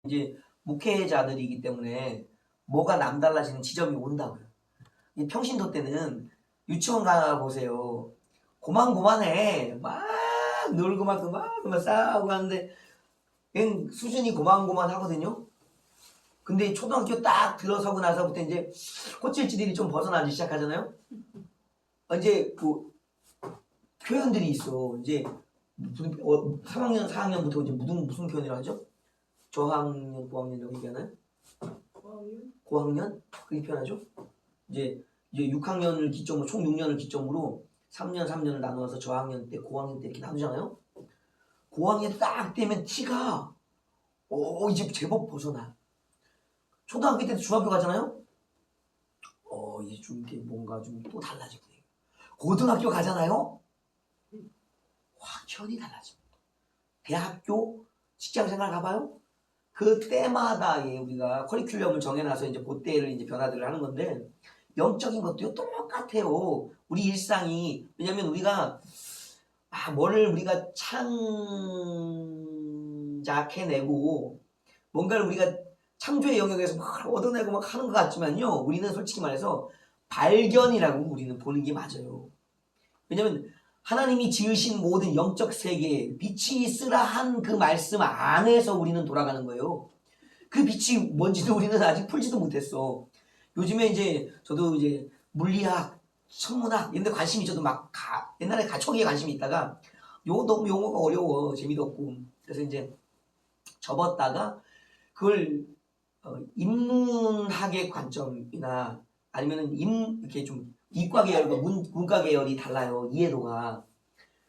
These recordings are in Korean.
이제 목회자들이기 때문에 뭐가 남달라지는 지점이 온다고요. 이 평신도 때는 유치원 가 보세요. 고만고만해. 막 놀고 막 싸우고 하는데 그냥 수준이 고만고만하거든요. 근데 초등학교 딱 들어서고 나서부터 이제 코찔찔이 좀 벗어나기 시작하잖아요. 이제 그 표현들이 있어. 이제 무슨 3학년, 4학년부터 이제 무슨 표현을 하죠? 저학년, 고학년이라고 얘기하나요? 고학년? 그렇게 표현하죠? 이제 6학년을 기점으로, 총 6년을 기점으로 3년을 나누어서 저학년 때, 고학년 때 이렇게 나누잖아요? 고학년 딱 되면 티가, 이제 제법 벗어나. 초등학교 때 중학교 가잖아요? 이제 좀 이렇게 뭔가 좀 또 달라지고. 고등학교 가잖아요? 확연히 달라집니다. 대학교, 직장생활 가봐요? 그 때마다 우리가 커리큘럼을 정해놔서 이제 그때를 이제 변화들을 하는 건데, 영적인 것도 똑같아요. 우리 일상이. 왜냐면 우리가 뭐를 우리가 창작해내고 뭔가를 우리가 창조의 영역에서 막 얻어내고 막 하는 것 같지만요, 우리는 솔직히 말해서 발견이라고 우리는 보는 게 맞아요. 왜냐면 하나님이 지으신 모든 영적 세계에 빛이 있으라 한 그 말씀 안에서 우리는 돌아가는 거예요. 그 빛이 뭔지도 우리는 아직 풀지도 못했어. 요즘에 이제 저도 이제 물리학, 천문학 이런 데 관심이 저도 막 옛날에 가초기에 관심이 있다가 너무 용어가 어려워. 재미도 없고. 그래서 이제 접었다가 그걸 인문학의 관점이나 아니면은 이렇게 좀 이과 계열과 문과 계열이 달라요. 이해도가.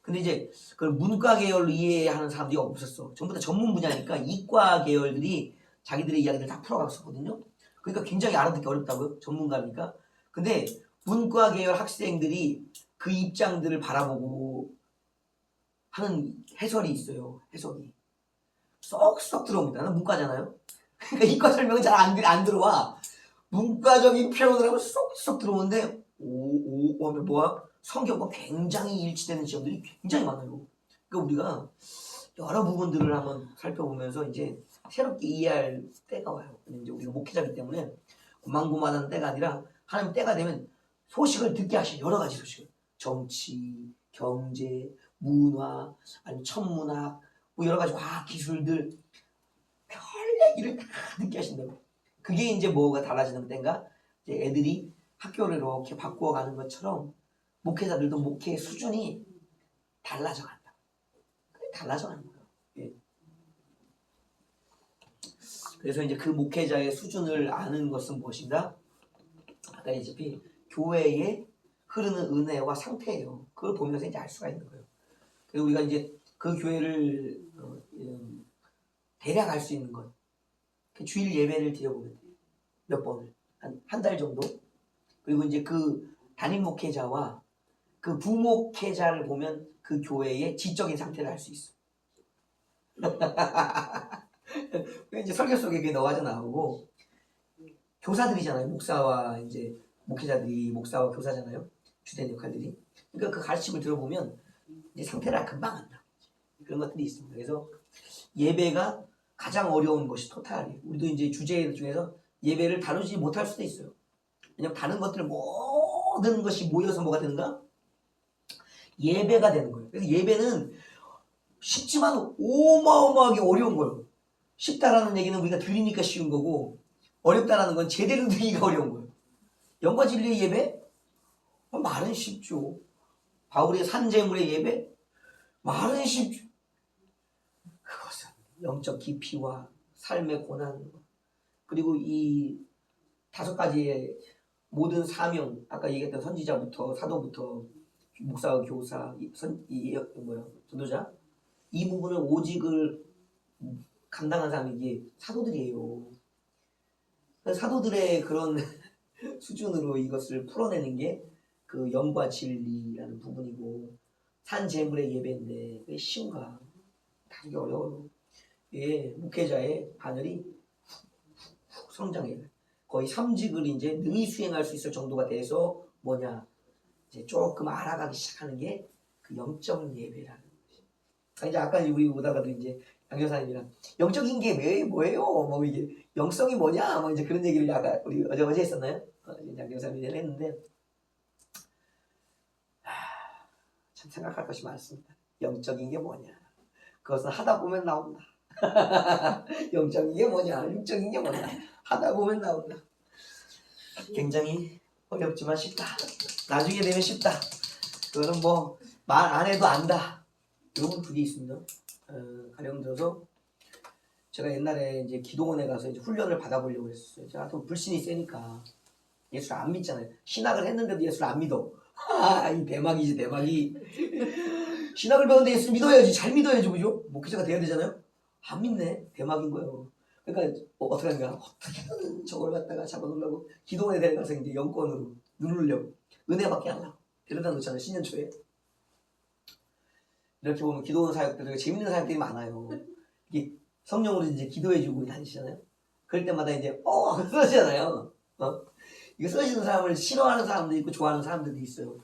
근데 이제 그걸 문과 계열로 이해하는 사람들이 없었어. 전부 다 전문 분야니까 이과 계열들이 자기들의 이야기를 다 풀어갔었거든요. 그러니까 굉장히 알아듣기 어렵다고요. 전문가니까. 근데 문과 계열 학생들이 그 입장들을 바라보고 하는 해설이 있어요. 해석이. 쏙쏙 들어옵니다. 난 문과잖아요. 그러니까 이과 설명은 잘 안 들어와. 문과적인 표현을 하면 쏙쏙 들어오는데 오 하면 뭐야? 성경과 굉장히 일치되는 지점들이 굉장히 많아요. 그러니까 우리가 여러 부분들을 한번 살펴보면서 이제 새롭게 이해할 때가 와요. 이제 우리가 목회자이기 때문에 고만고만한 때가 아니라 하나님 때가 되면 소식을 듣게 하시는 여러 가지 소식을. 정치, 경제, 문화, 아니면 천문학, 뭐 여러 가지 과학 기술들 별 얘기를 다 듣게 하신다고. 그게 이제 뭐가 달라지는 때인가? 이제 애들이 학교를 이렇게 바꾸어가는 것처럼 목회자들도 목회 수준이 달라져 간다. 달라져 가는 거예요. 예. 그래서 이제 그 목회자의 수준을 아는 것은 무엇인가? 아까 얘기했듯이 교회에 흐르는 은혜와 상태예요. 그걸 보면서 이제 알 수가 있는 거예요. 그리고 우리가 이제 그 교회를 대략 알 수 있는 것. 주일 예배를 드려보면 돼요. 몇 번을. 한 달 정도. 그리고 이제 그 담임 목회자와 그 부목회자를 보면 그 교회의 지적인 상태를 알 수 있어. 이제 설교 속에 그게 넣어져 나오고, 교사들이잖아요. 목사와 이제 목회자들이 목사와 교사잖아요. 주된 역할들이. 그러니까 그 가르침을 들어보면 이제 상태를 금방 안다. 그런 것들이 있습니다. 그래서 예배가 가장 어려운 것이 토탈이에요. 우리도 이제 주제 중에서 예배를 다루지 못할 수도 있어요. 왜냐면 다른 것들 모든 것이 모여서 뭐가 되는가? 예배가 되는 거예요. 그래서 예배는 쉽지만 어마어마하게 어려운 거예요. 쉽다라는 얘기는 우리가 들으니까 쉬운 거고, 어렵다라는 건 제대로 듣기가 어려운 거예요. 영과 진리의 예배? 말은 쉽죠. 바울의 산재물의 예배? 말은 쉽죠. 그것은 영적 깊이와 삶의 고난, 그리고 이 5가지의 모든 사명, 아까 얘기했던 선지자부터 사도부터 목사와 교사, 전도자, 이 부분을 오직을 감당한 사람이 이게 사도들이에요. 사도들의 그런 수준으로 이것을 풀어내는 게 그 영과 진리라는 부분이고, 산재물의 예배인데 그게 쉬운가? 다루기 어려워요. 예, 목회자의 바늘이 훅 성장해요. 거의 3직을 이제 능히 수행할 수 있을 정도가 돼서 뭐냐, 이제 조금 알아가기 시작하는 게 그 영적 예배라는 것이. 이제 아까 우리 오다가도 이제 강교사님이랑 영적인 게 왜 뭐예요? 뭐 이게 영성이 뭐냐? 뭐 이제 그런 얘기를 아까 우리 어제 했었나요? 강교사님이 했는데 참 생각할 것이 많습니다. 영적인 게 뭐냐? 그것은 하다 보면 나온다. 영적인 게 뭐냐? 육적인 게 뭐냐? 하다 보면 나온다. 굉장히 어렵지만 쉽다. 나중에 되면 쉽다. 그거는 뭐 말 안 해도 안다. 이런 그게 있습니다. 가령 들어서 제가 옛날에 이제 기도원에 가서 이제 훈련을 받아보려고 했었어요. 제가 또 불신이 세니까 예수를 안 믿잖아요. 신학을 했는데도 예수를 안 믿어. 이 대박이지 대박이. 신학을 배웠는데 예수를 믿어야지. 잘 믿어야지 그죠? 목회자가 돼야 되잖아요. 안 믿네. 대박인 거예요. 그러니까 어떻게 하는가? 어떻게든 저걸 갖다가 잡아놓으려고 기도원에 데려가서 이제 영권으로 누르려고 은혜 받게 하려고 데려다 놓잖아요. 신년 초에. 이렇게 보면 기도원 사역들 재밌는 사역들이 많아요. 이게 성령으로 이제 기도해주고 다니시잖아요. 그럴 때마다 이제 쓰시잖아요. 이거 쓰시는 사람을 싫어하는 사람도 있고 좋아하는 사람들도 있어요.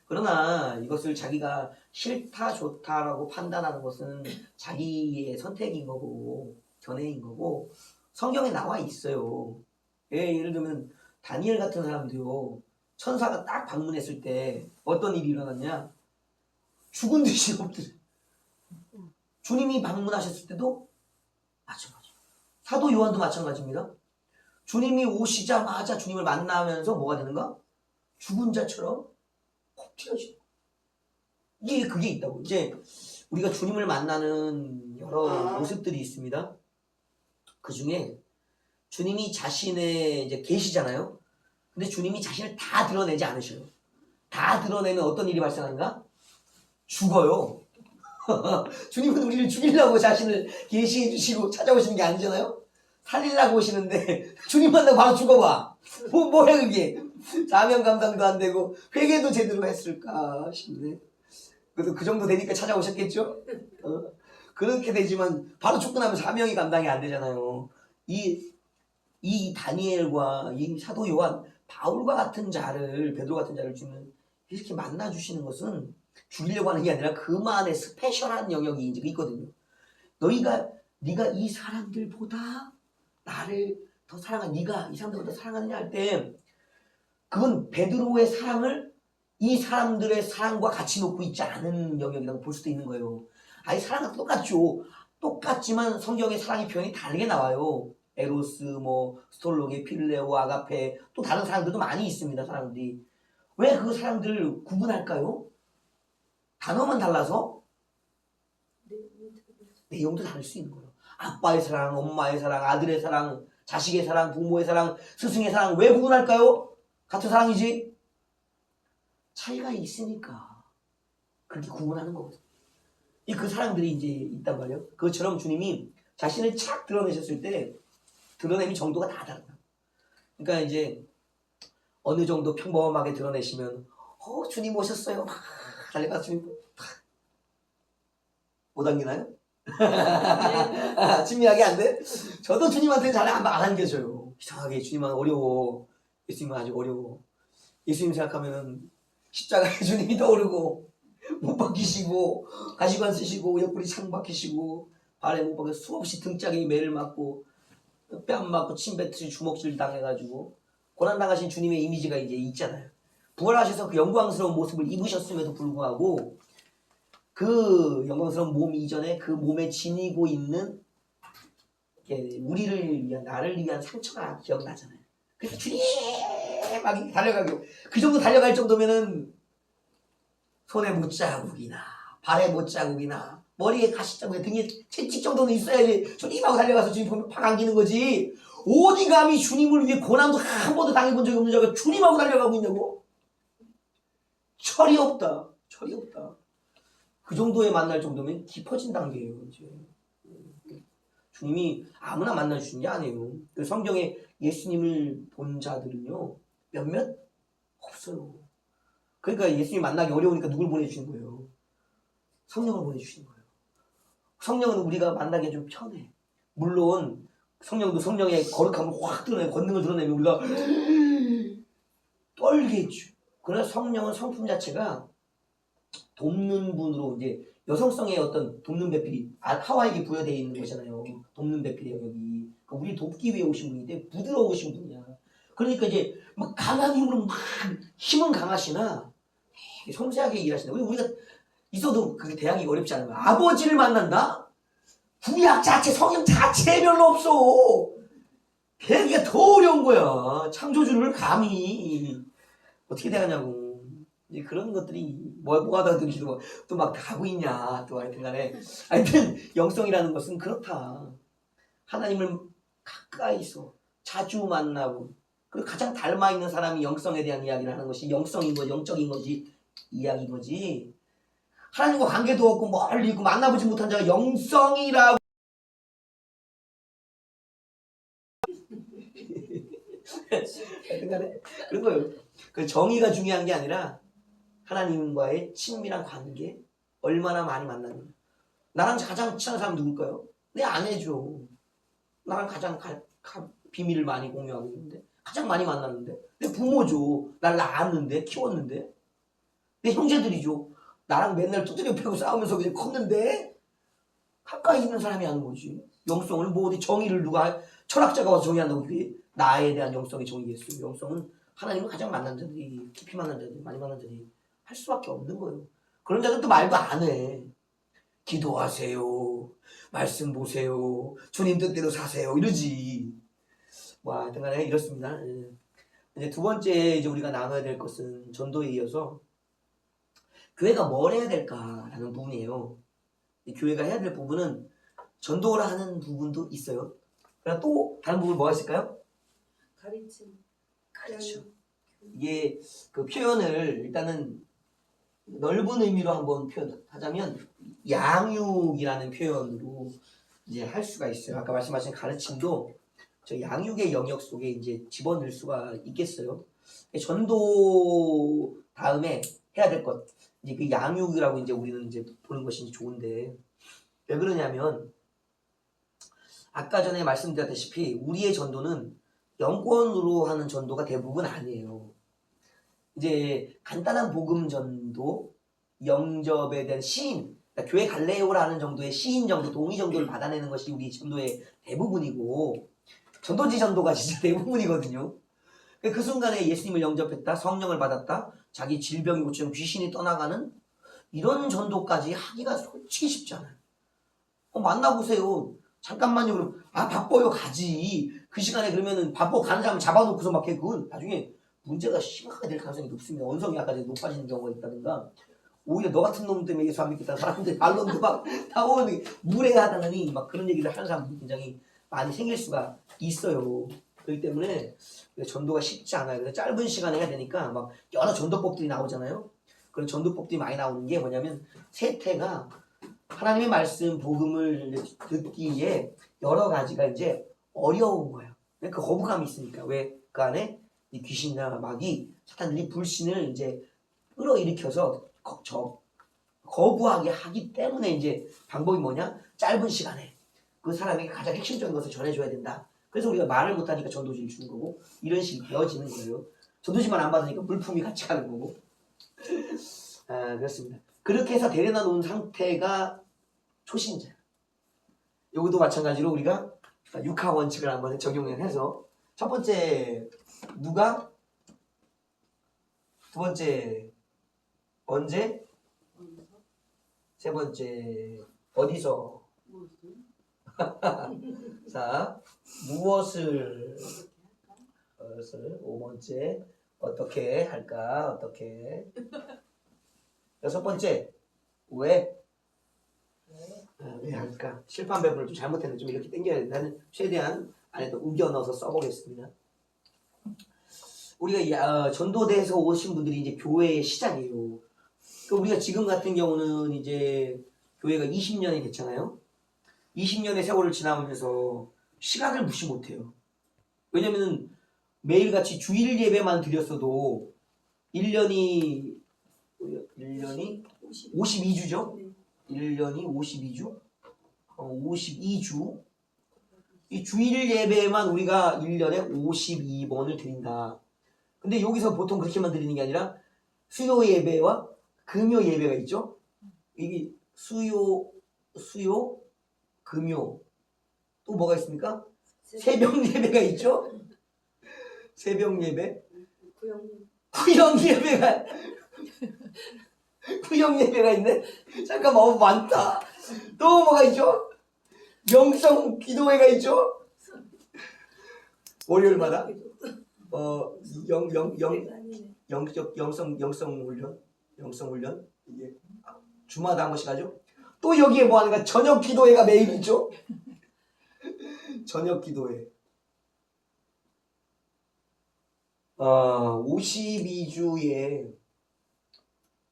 그러나 이것을 자기가 싫다 좋다라고 판단하는 것은 자기의 선택인 거고 견해인 거고 성경에 나와 있어요. 예를 들면 다니엘 같은 사람도요. 천사가 딱 방문했을 때 어떤 일이 일어났냐? 죽은 듯이 엎드려. 주님이 방문하셨을 때도 마찬가지. 사도 요한도 마찬가지입니다. 주님이 오시자마자 주님을 만나면서 뭐가 되는가? 죽은 자처럼 엎드려지는. 이게 그게 있다고. 이제 우리가 주님을 만나는 여러 모습들이 있습니다. 그 중에 주님이 자신의 이제 계시잖아요. 근데 주님이 자신을 다 드러내지 않으셔요. 다 드러내면 어떤 일이 발생하는가? 죽어요. 주님은 우리를 죽이려고 자신을 계시해 주시고 찾아오시는 게 아니잖아요. 살리려고 오시는데 주님 만나고 바로 죽어봐. 뭐야 그게. 사명 감당도 안 되고 회개도 제대로 했을까 싶네. 그래도 그 정도 되니까 찾아오셨겠죠? 그렇게 되지만 바로 죽고 나면 사명이 감당이 안 되잖아요. 이 다니엘과 이 사도 요한, 바울과 같은 자를, 베드로 같은 자를 주면 이렇게 만나주시는 것은 죽이려고 하는 게 아니라 그만의 스페셜한 영역이 이제 있거든요. 네가 이 사람들보다 나를 더 사랑한, 네가 이 사람들보다 사랑하느냐 할 때 그건 베드로의 사랑을 이 사람들의 사랑과 같이 놓고 있지 않은 영역이라고 볼 수도 있는 거예요. 아니 사랑은 똑같죠. 똑같지만 성경의 사랑의 표현이 다르게 나와요. 에로스, 뭐 스톨로게, 필레오, 아가페, 또 다른 사랑들도 많이 있습니다. 사랑들이. 왜 그 사랑들을 구분할까요? 단어만 달라서 내용도 다를 수 있는 거예요. 아빠의 사랑, 엄마의 사랑, 아들의 사랑, 자식의 사랑, 부모의 사랑, 스승의 사랑 왜 구분할까요? 같은 사랑이지. 차이가 있으니까 그렇게 구분하는 거거든요. 그 사랑들이 이제 있단 말이에요. 그것처럼 주님이 자신을 착 드러내셨을 때 드러내는 정도가 다 다르다. 그러니까 이제 어느 정도 평범하게 드러내시면 주님 오셨어요. 막 달려가서 주님 못 당기나요? 친밀하게 안 돼? 저도 주님한테 잘 안 안겨줘요. 이상하게 주님은 어려워. 예수님은 아주 어려워. 예수님 생각하면은 십자가에 주님이 떠오르고 못 박히시고 가시관 쓰시고 옆구리 창 박히시고 발에 못 박혀 수없이 등짝에 매를 맞고 뺨 맞고 침 뱉듯이 주먹질 당해가지고 고난당하신 주님의 이미지가 이제 있잖아요. 부활하셔서 그 영광스러운 모습을 입으셨음에도 불구하고 그 영광스러운 몸 이전에 그 몸에 지니고 있는 우리를 위한, 나를 위한 상처가 기억나잖아요. 그래서 주님 막 달려가고 그 정도 달려갈 정도면은 손에 못자국이나 발에 못자국이나 머리에 가시자국이나 등에 채찍 정도는 있어야지 주님하고 달려가서 주님 보면 팍 안기는 거지. 어디 감히 주님을 위해 고난도 한 번도 당해본 적이 없는 자가 주님하고 달려가고 있냐고? 철이 없다. 철이 없다. 그 정도에 만날 정도면 깊어진 단계예요. 이제. 주님이 아무나 만나주신 게 아니에요. 성경에 예수님을 본 자들은요 몇몇 없어요. 그러니까 예수님 만나기 어려우니까 누굴 보내주신 거예요? 성령을 보내주신 거예요. 성령은 우리가 만나기 좀 편해. 물론 성령도 성령의 거룩함을 확 드러내고 권능을 드러내면 우리가 떨겠죠. 그러나 성령은 성품 자체가 돕는 분으로 이제 여성성의 어떤 돕는 배필이 하와에게 부여되어 있는 거잖아요. 돕는 배필의 영역이. 그러니까 우리 돕기 위해 오신 분인데 부드러우신 분이야. 그러니까 이제 막 강한 힘으로 막 힘은 강하시나 되게 섬세하게 일하시나. 우리가 있어도 그게 대하기가 어렵지 않은 거야. 아버지를 만난다? 구약 자체, 성경 자체에 별로 없어. 배우기가 더 어려운 거야. 창조주를 감히 어떻게 대하냐고. 이제 그런 것들이 뭐 하다 들기도 또 막 하고 있냐 또 하여튼간에 영성이라는 것은 그렇다. 하나님을 가까이서 자주 만나고 그리고 가장 닮아 있는 사람이 영성에 대한 이야기를 하는 것이 영성인 거지, 영적인 거지, 이야기인 거지. 하나님과 관계도 없고 멀리 있고 만나보지 못한 자가 영성이라고 하여튼간에 그런 거예요. 그 정의가 중요한 게 아니라 하나님과의 친밀한 관계, 얼마나 많이 만났는가. 나랑 가장 친한 사람 누굴까요? 내 아내죠. 나랑 가장 비밀을 많이 공유하고 있는데, 가장 많이 만났는데, 내 부모죠. 날 낳았는데, 키웠는데, 내 형제들이죠. 나랑 맨날 두드려 패고 싸우면서 그냥 컸는데, 가까이 있는 사람이 하는 거지. 영성을 뭐 어디 정의를 누가 철학자가 와서 정의한다고 그게 나에 대한 영성이 정의겠어요. 영성은 하나님을 가장 만난 자들이, 깊이 만난 자들이, 많이 만난 자들이 할 수밖에 없는 거예요. 그런 자들은 또 말도 안 해. 기도하세요. 말씀 보세요. 주님 뜻대로 사세요. 이러지. 와, 하여튼간에 이렇습니다. 이제 두 번째 이제 우리가 나눠야 될 것은 전도에 이어서 교회가 뭘 해야 될까라는 부분이에요. 교회가 해야 될 부분은 전도를 하는 부분도 있어요. 그러나 또 다른 부분 뭐가 있을까요? 가르침. 그렇죠. 이게 그 표현을 일단은 넓은 의미로 한번 표현하자면 양육이라는 표현으로 이제 할 수가 있어요. 아까 말씀하신 가르침도 저 양육의 영역 속에 이제 집어넣을 수가 있겠어요. 전도 다음에 해야 될 것, 이제 그 양육이라고 이제 우리는 이제 보는 것이 좋은데 왜 그러냐면 아까 전에 말씀드렸다시피 우리의 전도는 영권으로 하는 전도가 대부분 아니에요. 이제 간단한 복음 전도, 영접에 대한 시인, 그러니까 교회 갈래요라는 정도의 시인 정도, 동의 정도를 받아내는 것이 우리 전도의 대부분이고 전도지 전도가 진짜 대부분이거든요. 그 순간에 예수님을 영접했다, 성령을 받았다, 자기 질병이 고치면 귀신이 떠나가는 이런 전도까지 하기가 솔직히 쉽지 않아요. 만나보세요. 잠깐만요. 그럼 바빠요. 가지. 그 시간에 그러면은 바빠 가는 사람 잡아놓고서 막 해. 그건 나중에 문제가 심각하게 될 가능성이 높습니다. 언성이 아까 높아지는 경우가 있다든가 오히려 너 같은 놈 때문에 예수 안 믿겠다는 사람들 반론도 막 나오는 무례하다느니 막 그런 얘기를 하는 사람들이 굉장히 많이 생길 수가 있어요. 그렇기 때문에 전도가 쉽지 않아요. 그래서 짧은 시간에 해야 되니까 막 여러 전도법들이 나오잖아요. 그런 전도법들이 많이 나오는 게 뭐냐면 세태가 하나님의 말씀, 복음을 듣기에 여러 가지가 이제 어려운 거예요. 그 거부감이 있으니까. 왜? 그 안에 이 귀신이나 마귀, 사탄들이 불신을 이제 끌어일으켜서 거부하게 하기 때문에 이제 방법이 뭐냐? 짧은 시간에 그 사람에게 가장 핵심적인 것을 전해줘야 된다. 그래서 우리가 말을 못하니까 전도지를 주는 거고 이런 식이 되어지는 거예요. 전도지만 안 받으니까 물품이 같이 가는 거고. 그렇습니다. 그렇게 해서 데려다 놓은 상태가 초신자. 여기도 마찬가지로 우리가 육하 원칙을 한번 적용을 해서 첫 번째 누가? 두 번째 언제? 세 번째 어디서? 자, 무엇을 5번째 어떻게 할까? 어떻게? 여섯 번째 왜 할까? 실판 배분을 좀 잘못했는데 좀 이렇게 당겨야 된다는 최대한 안에도 우겨 넣어서 써보겠습니다. 우리가 전도대에서 오신 분들이 이제 교회의 시작이에요. 우리가 지금 같은 경우는 이제 교회가 20년이 됐잖아요. 20년의 세월을 지나면서 시간을 무시 못해요. 왜냐면은 매일같이 주일 예배만 드렸어도 1년이 52주죠? 1년이 52주? 52주. 이 주일 예배만 우리가 1년에 52번을 드린다. 근데 여기서 보통 그렇게만 드리는 게 아니라 수요 예배와 금요 예배가 있죠? 이게 수요, 금요. 또 뭐가 있습니까? 새벽 예배가 있죠? 새벽 예배. 구역 예배가 구역 예배가 있네. 잠깐만, 많다. 또 뭐가 있죠? 영성 기도회가 있죠? 월요일마다 영성 훈련 이게 주마다 한 번씩 하죠. 또 여기에 뭐 하는가? 저녁 기도회가 매일 있죠. 저녁 기도회. 52주에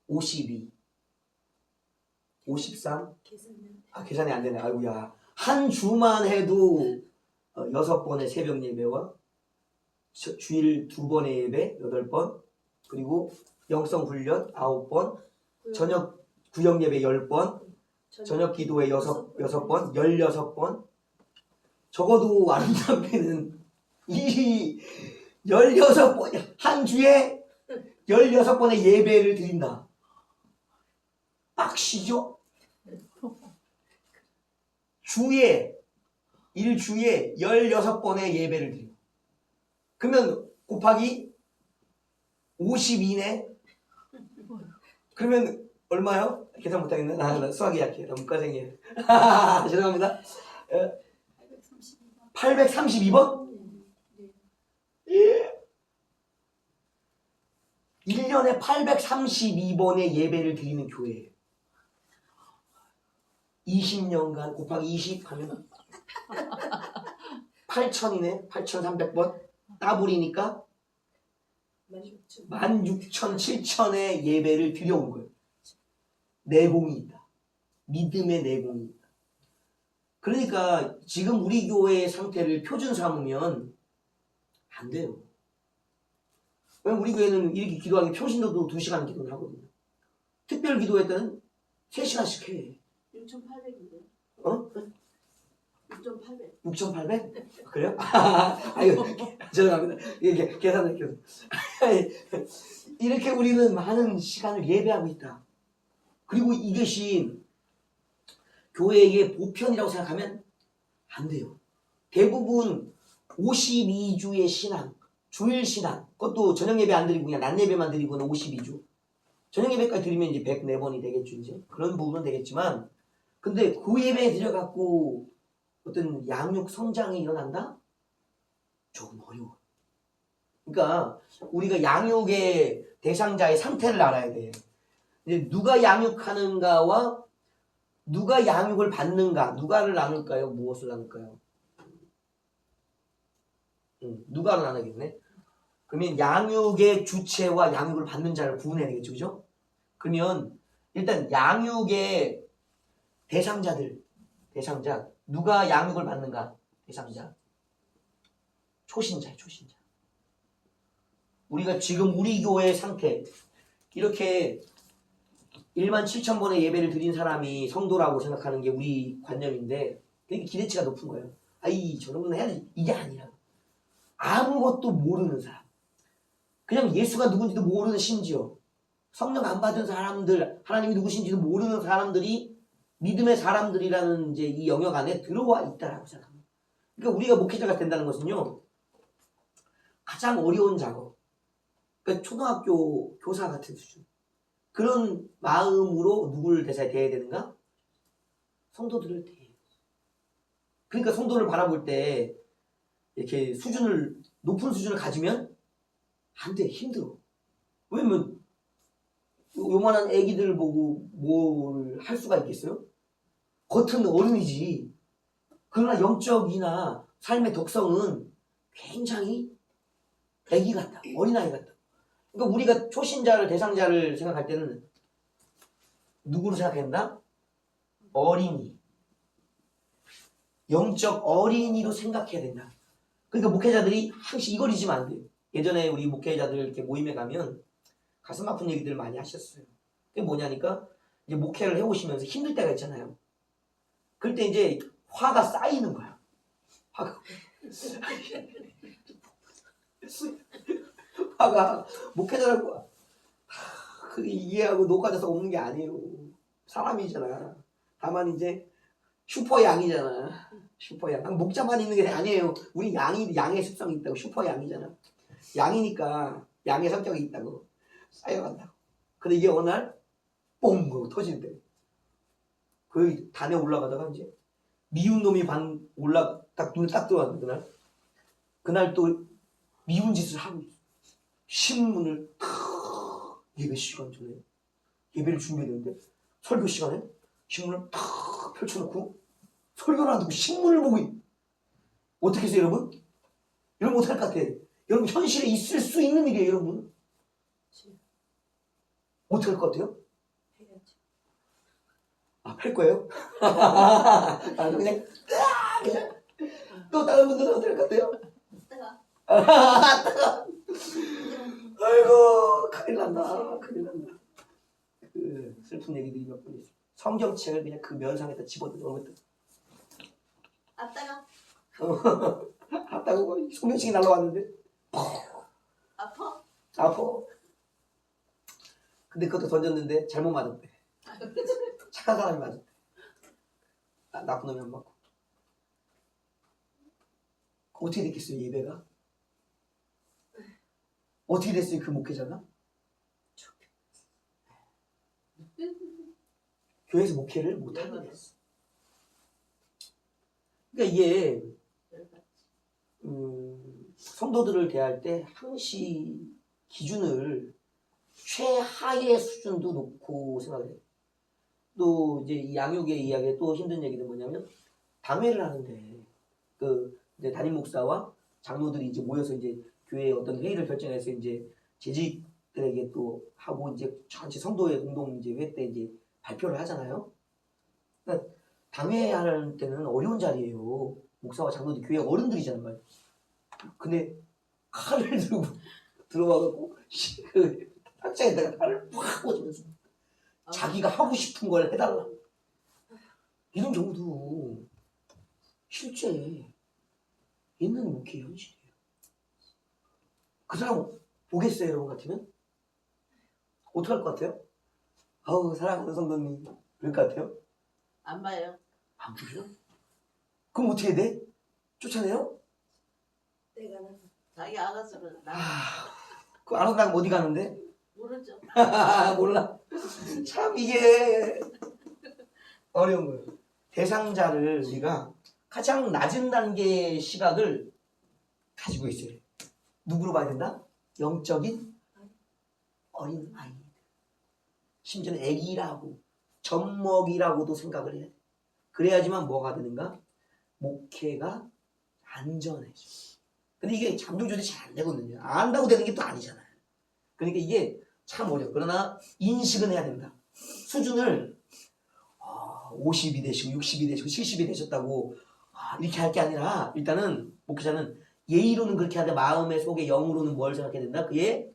52, 53. 계산이 안 되네. 아이고야. 한 주만 해도 6번의 새벽 예배와 주일 2번의 예배 8번, 그리고 영성 훈련 9번, 저녁 구역 예배 10번, 저녁 기도회 6번, 16번. 적어도 아름답게는 이 16번, 한 주에 16번의 예배를 드린다. 빡시죠? 일주에 16번의 예배를 드려. 그러면 곱하기 52네. 그러면 얼마요? 계산 못하겠네. 나 수학이 약해. 나 문과생이에요. 죄송합니다. 832번? 예. 1년에 832번의 예배를 드리는 교회예요. 20년간 곱하기 20 하면 8,000이네. 8,300번 따블이니까 16,000, 7,000의 예배를 드려온 거예요. 내공이 있다. 믿음의 내공이 있다. 그러니까 지금 우리 교회의 상태를 표준 삼으면 안 돼요. 왜냐면 우리 교회는 이렇게 기도하는 게 평신도도 2시간 기도를 하거든요. 특별 기도회 때는 3시간씩 해. 6,800인데. 어? 6,800. 6,800? 그래요? 아유, 죄송합니다. 이렇게 계산할게요. 이렇게 우리는 많은 시간을 예배하고 있다. 그리고 이것이 교회의 보편이라고 생각하면 안 돼요. 대부분 52주의 신앙, 주일 신앙, 그것도 저녁 예배 안 드리고 그냥 낮 예배만 드리고는 52주. 저녁 예배까지 드리면 이제 104번이 되겠죠, 이제. 그런 부분은 되겠지만, 근데 그 예배에 들여갖고 어떤 양육 성장이 일어난다? 조금 어려워. 그러니까 우리가 양육의 대상자의 상태를 알아야 돼. 이제 누가 양육하는가와 누가 양육을 받는가, 누가를 나눌까요? 무엇을 나눌까요? 누가를 나누겠네. 그러면 양육의 주체와 양육을 받는 자를 구분해야 되겠죠, 그죠? 그러면 일단 양육의 대상자, 누가 양육을 받는가? 대상자. 초신자야, 초신자. 우리가 지금 우리 교회의 상태, 이렇게 17,000번의 예배를 드린 사람이 성도라고 생각하는 게 우리 관념인데 되게 기대치가 높은 거예요. 저 정도는 해야지. 이게 아니라 아무것도 모르는 사람, 그냥 예수가 누군지도 모르는, 심지어 성령 안 받은 사람들, 하나님이 누구신지도 모르는 사람들이 믿음의 사람들이라는 이제 이 영역 안에 들어와 있다라고 생각합니다. 그러니까 우리가 목회자가 된다는 것은요, 가장 어려운 작업, 그러니까 초등학교 교사 같은 수준, 그런 마음으로 누구를 대해야 되는가? 성도들을 대해요. 그러니까 성도를 바라볼 때 이렇게 높은 수준을 가지면 안 돼. 힘들어. 왜냐면 요만한 애기들 보고 뭘 할 수가 있겠어요? 겉은 어른이지. 그러나 영적이나 삶의 독성은 굉장히 애기 같다. 어린아이 같다. 그러니까 우리가 초신자를, 대상자를 생각할 때는 누구로 생각한다? 어린이. 영적 어린이로 생각해야 된다. 그러니까 목회자들이 항상 이걸 잊으면 안 돼요. 예전에 우리 목회자들 이렇게 모임에 가면 가슴 아픈 얘기들 많이 하셨어요. 그게 뭐냐니까, 이제 목회를 해오시면서 힘들 때가 있잖아요. 그럴 때 이제 화가 쌓이는 거야. 화가 목회자라고 그게 이해하고 녹아져서 오는 게 아니에요. 사람이잖아. 다만 이제 슈퍼 양이잖아. 슈퍼 양. 목자만 있는 게 아니에요. 우리 양의 습성이 있다고. 슈퍼 양이잖아. 양이니까 양의 성격이 있다고. 쌓여간다고. 근데 이게 어느 날 뽕! 하고 터진대. 그 단에 올라가다가 이제 미운 놈이 딱 눈에 딱 들어왔는데 그날 또 미운 짓을 하고 있어. 신문을 예배 시간 전에 예배를 준비했는데 설교 시간에 신문을 탁 펼쳐놓고 설교를 안 듣고 신문을 보고 어떻게 해서 여러분? 여러분 어떡할 것 같아? 여러분 현실에 있을 수 있는 일이에요 여러분. 어떻게 할 것 같아요? 해야지. 아, 팔 거예요? 아, 그냥 또 다른 분들은 어떨 것 같아요? 뜨거. 아이고 큰일 난다 큰일 난다. 그 슬픈 얘기들이 몇 번 있어. 성경책을 그냥 그 면상에다 집어넣어 놓으면 아 뜨거. 아따고 성경책이 날라왔는데 아파? 아파. 근데 그것도 던졌는데 잘못 맞았대. 착한 사람이 맞았대. 나쁜 놈이 안 맞고. 어떻게 됐겠어요 예배가? 어떻게 됐어요 그 목회자가? 교회에서 목회를 못하게 됐어. 그러니까 이게 성도들을 대할 때 항시 기준을 최하의 수준도 놓고 생각을 해요. 또 이제 이 양육의 이야기에 또 힘든 얘기는 뭐냐면 당회를 하는데 그 이제 담임 목사와 장로들이 이제 모여서 이제 교회의 어떤 회의를 결정해서 이제 재직들에게 또 하고 이제 전체 성도의 공동 이제 회 때 이제 발표를 하잖아요. 그러니까 당회 하는 때는 어려운 자리예요. 목사와 장로들 교회 어른들이잖아요. 말. 근데 칼을 들고 들어와갖고 그 탁자에다가 칼을 팍 꽂으면서 자기가 하고 싶은 걸 해달라. 이런 경우도 실제 있는 목회 현실이에요. 그 사람 보겠어요, 여러분 같으면? 어떻게 할 것 같아요? 아우, 사랑하는 성도님. 그럴 것 같아요? 안 봐요. 안 보죠? 그럼 어떻게 돼? 쫓아내요? 내가 자기 알아서 나 그 알아서 나가면 어디 가는데? 모르죠. 몰라. 참 이게 어려운 거예요. 대상자를 우리가 가장 낮은 단계의 시각을 가지고 있어요. 누구로 봐야 된다? 영적인 어린 아이. 심지어는 애기라고 젖먹이라고도 생각을 해야 돼. 그래야지만 뭐가 되는가? 목회가 안전해져. 근데 이게 잠정 조절이 잘 안 되거든요. 안 한다고 되는 게 또 아니잖아요. 그러니까 이게 참 어려워. 그러나 인식은 해야 된다. 수준을 50이 되시고 60이 되시고 70이 되셨다고 이렇게 할 게 아니라 일단은 목회자는 예의로는 그렇게 하되 마음의 속에 영으로는 뭘 생각해야 된다? 그의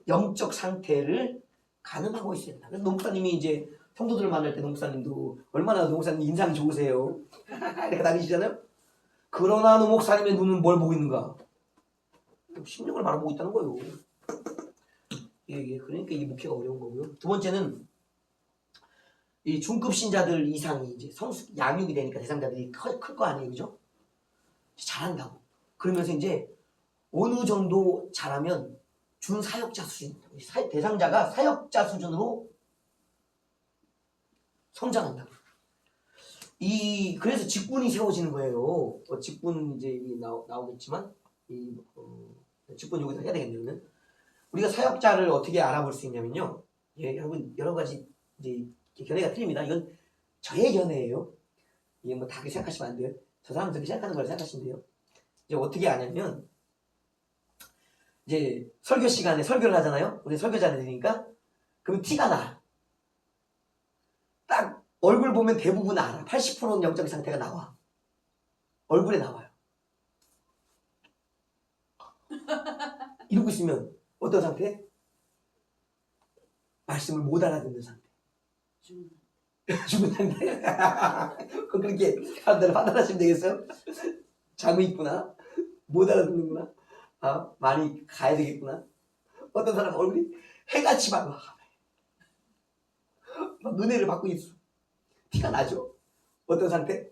영적 상태를 가늠하고 있어야 된다. 그래서 노목사님이 이제 성도들을 만날 때 노목사님도 얼마나 노목사님 인상이 좋으세요. 이렇게 다니시잖아요. 그러나 노목사님의 눈은 뭘 보고 있는가? 심령을 바라보고 있다는 거예요. 그러니까 이게 목회가 어려운 거고요. 두 번째는 이 중급 신자들 이상이 이제 성숙 양육이 되니까 대상자들이 클 거 아니에요, 그죠? 잘한다고. 그러면서 이제 어느 정도 잘하면 준 사역자 수준, 대상자가 사역자 수준으로 성장한다고. 그래서 직분이 세워지는 거예요. 직분 이제 나오겠지만 직분 여기서 해야 되겠네요. 그러면 우리가 사역자를 어떻게 알아볼 수 있냐면요. 여러분 여러 가지 이제 견해가 틀립니다. 이건 저의 견해예요. 이게 뭐 다 그렇게 생각하시면 안 돼요. 저 사람은 그렇게 생각하는 걸 생각하시면 돼요. 이제 어떻게 아냐면 이제 설교 시간에 설교를 하잖아요. 우리 설교자들이니까 그럼 티가 나. 딱 얼굴 보면 대부분 알아. 80%는 영적 상태가 나와. 얼굴에 나와요. 이러고 있으면 어떤 상태? 말씀을 못 알아듣는 상태. 죽은 상태. 그렇게 사람들을 판단하시면 되겠어요? 잠이 있구나. 못 알아듣는구나. 많이 가야 되겠구나. 어떤 사람 얼굴이 해같이 막 막 은혜를 받고 있어. 티가 나죠? 어떤 상태?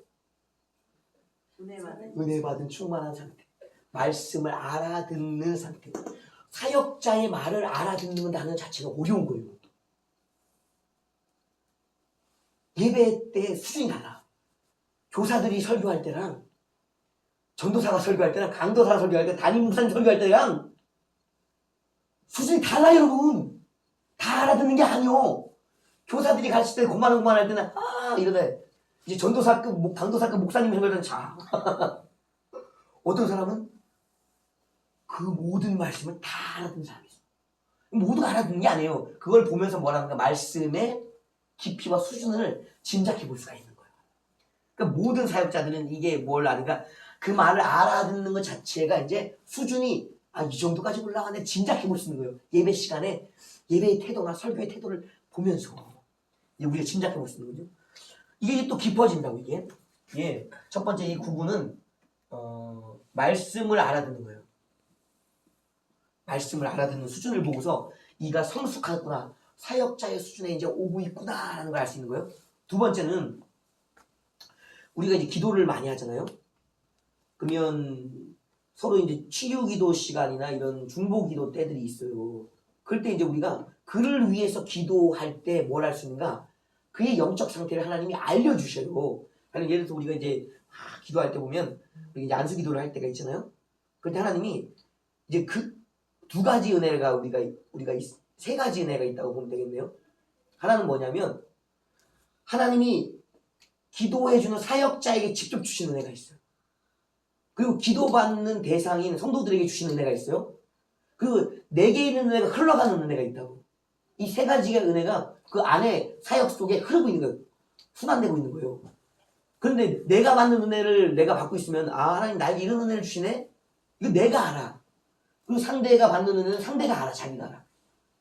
은혜 받은 충만한 상태. 말씀을 알아듣는 상태. 사역자의 말을 알아듣는다는 자체가 어려운 거예요. 예배 때 수준이 달라. 교사들이 설교할 때랑 전도사가 설교할 때랑 강도사가 설교할 때 담임 목사님 설교할 때랑 수준이 달라요, 여러분. 다 알아듣는 게 아니요. 교사들이 가르칠 때 고만할 때는 이러네. 이제 전도사급, 강도사급 목사님 설교는 자. 어떤 사람은 그 모든 말씀을 다 알아듣는 사람이 있어. 모두가 알아듣는 게 아니에요. 그걸 보면서 뭐라는가 말씀의 깊이와 수준을 짐작해 볼 수가 있는 거예요. 그러니까 모든 사역자들은 이게 뭘 아는가? 그 말을 알아듣는 것 자체가 이제 수준이 이 정도까지 올라가네 짐작해 볼 수 있는 거예요. 예배 시간에 예배의 태도나 설교의 태도를 보면서 이제 우리가 짐작해 볼 수 있는 거죠. 이게 또 깊어진다고 이게. 예. 첫 번째 이 구분은 말씀을 알아듣는 거예요. 말씀을 알아듣는 수준을 보고서 이가 성숙하구나. 사역자의 수준에 이제 오고 있구나라는 걸 알 수 있는 거예요. 두 번째는 우리가 이제 기도를 많이 하잖아요. 그러면 서로 이제 치유 기도 시간이나 이런 중보 기도 때들이 있어요. 그럴 때 이제 우리가 그를 위해서 기도할 때 뭘 할 수 있는가? 그의 영적 상태를 하나님이 알려주셔요. 예를 들어서 우리가 이제 기도할 때 보면 이제 안수 기도를 할 때가 있잖아요. 그때 하나님이 이제 그 두 가지 은혜가 우리가 세 가지 은혜가 있다고 보면 되겠네요. 하나는 뭐냐면 하나님이 기도해주는 사역자에게 직접 주시는 은혜가 있어요. 그리고 기도받는 대상인 성도들에게 주시는 은혜가 있어요. 그리고 내게 있는 은혜가 흘러가는 은혜가 있다고. 이 세 가지의 은혜가 그 안에 사역 속에 흐르고 있는 거예요. 순환되고 있는 거예요. 그런데 내가 받는 은혜를 내가 받고 있으면 하나님 나에게 이런 은혜를 주시네? 이거 내가 알아. 그리고 상대가 받는 은혜는 상대가 알아. 자기가 알아.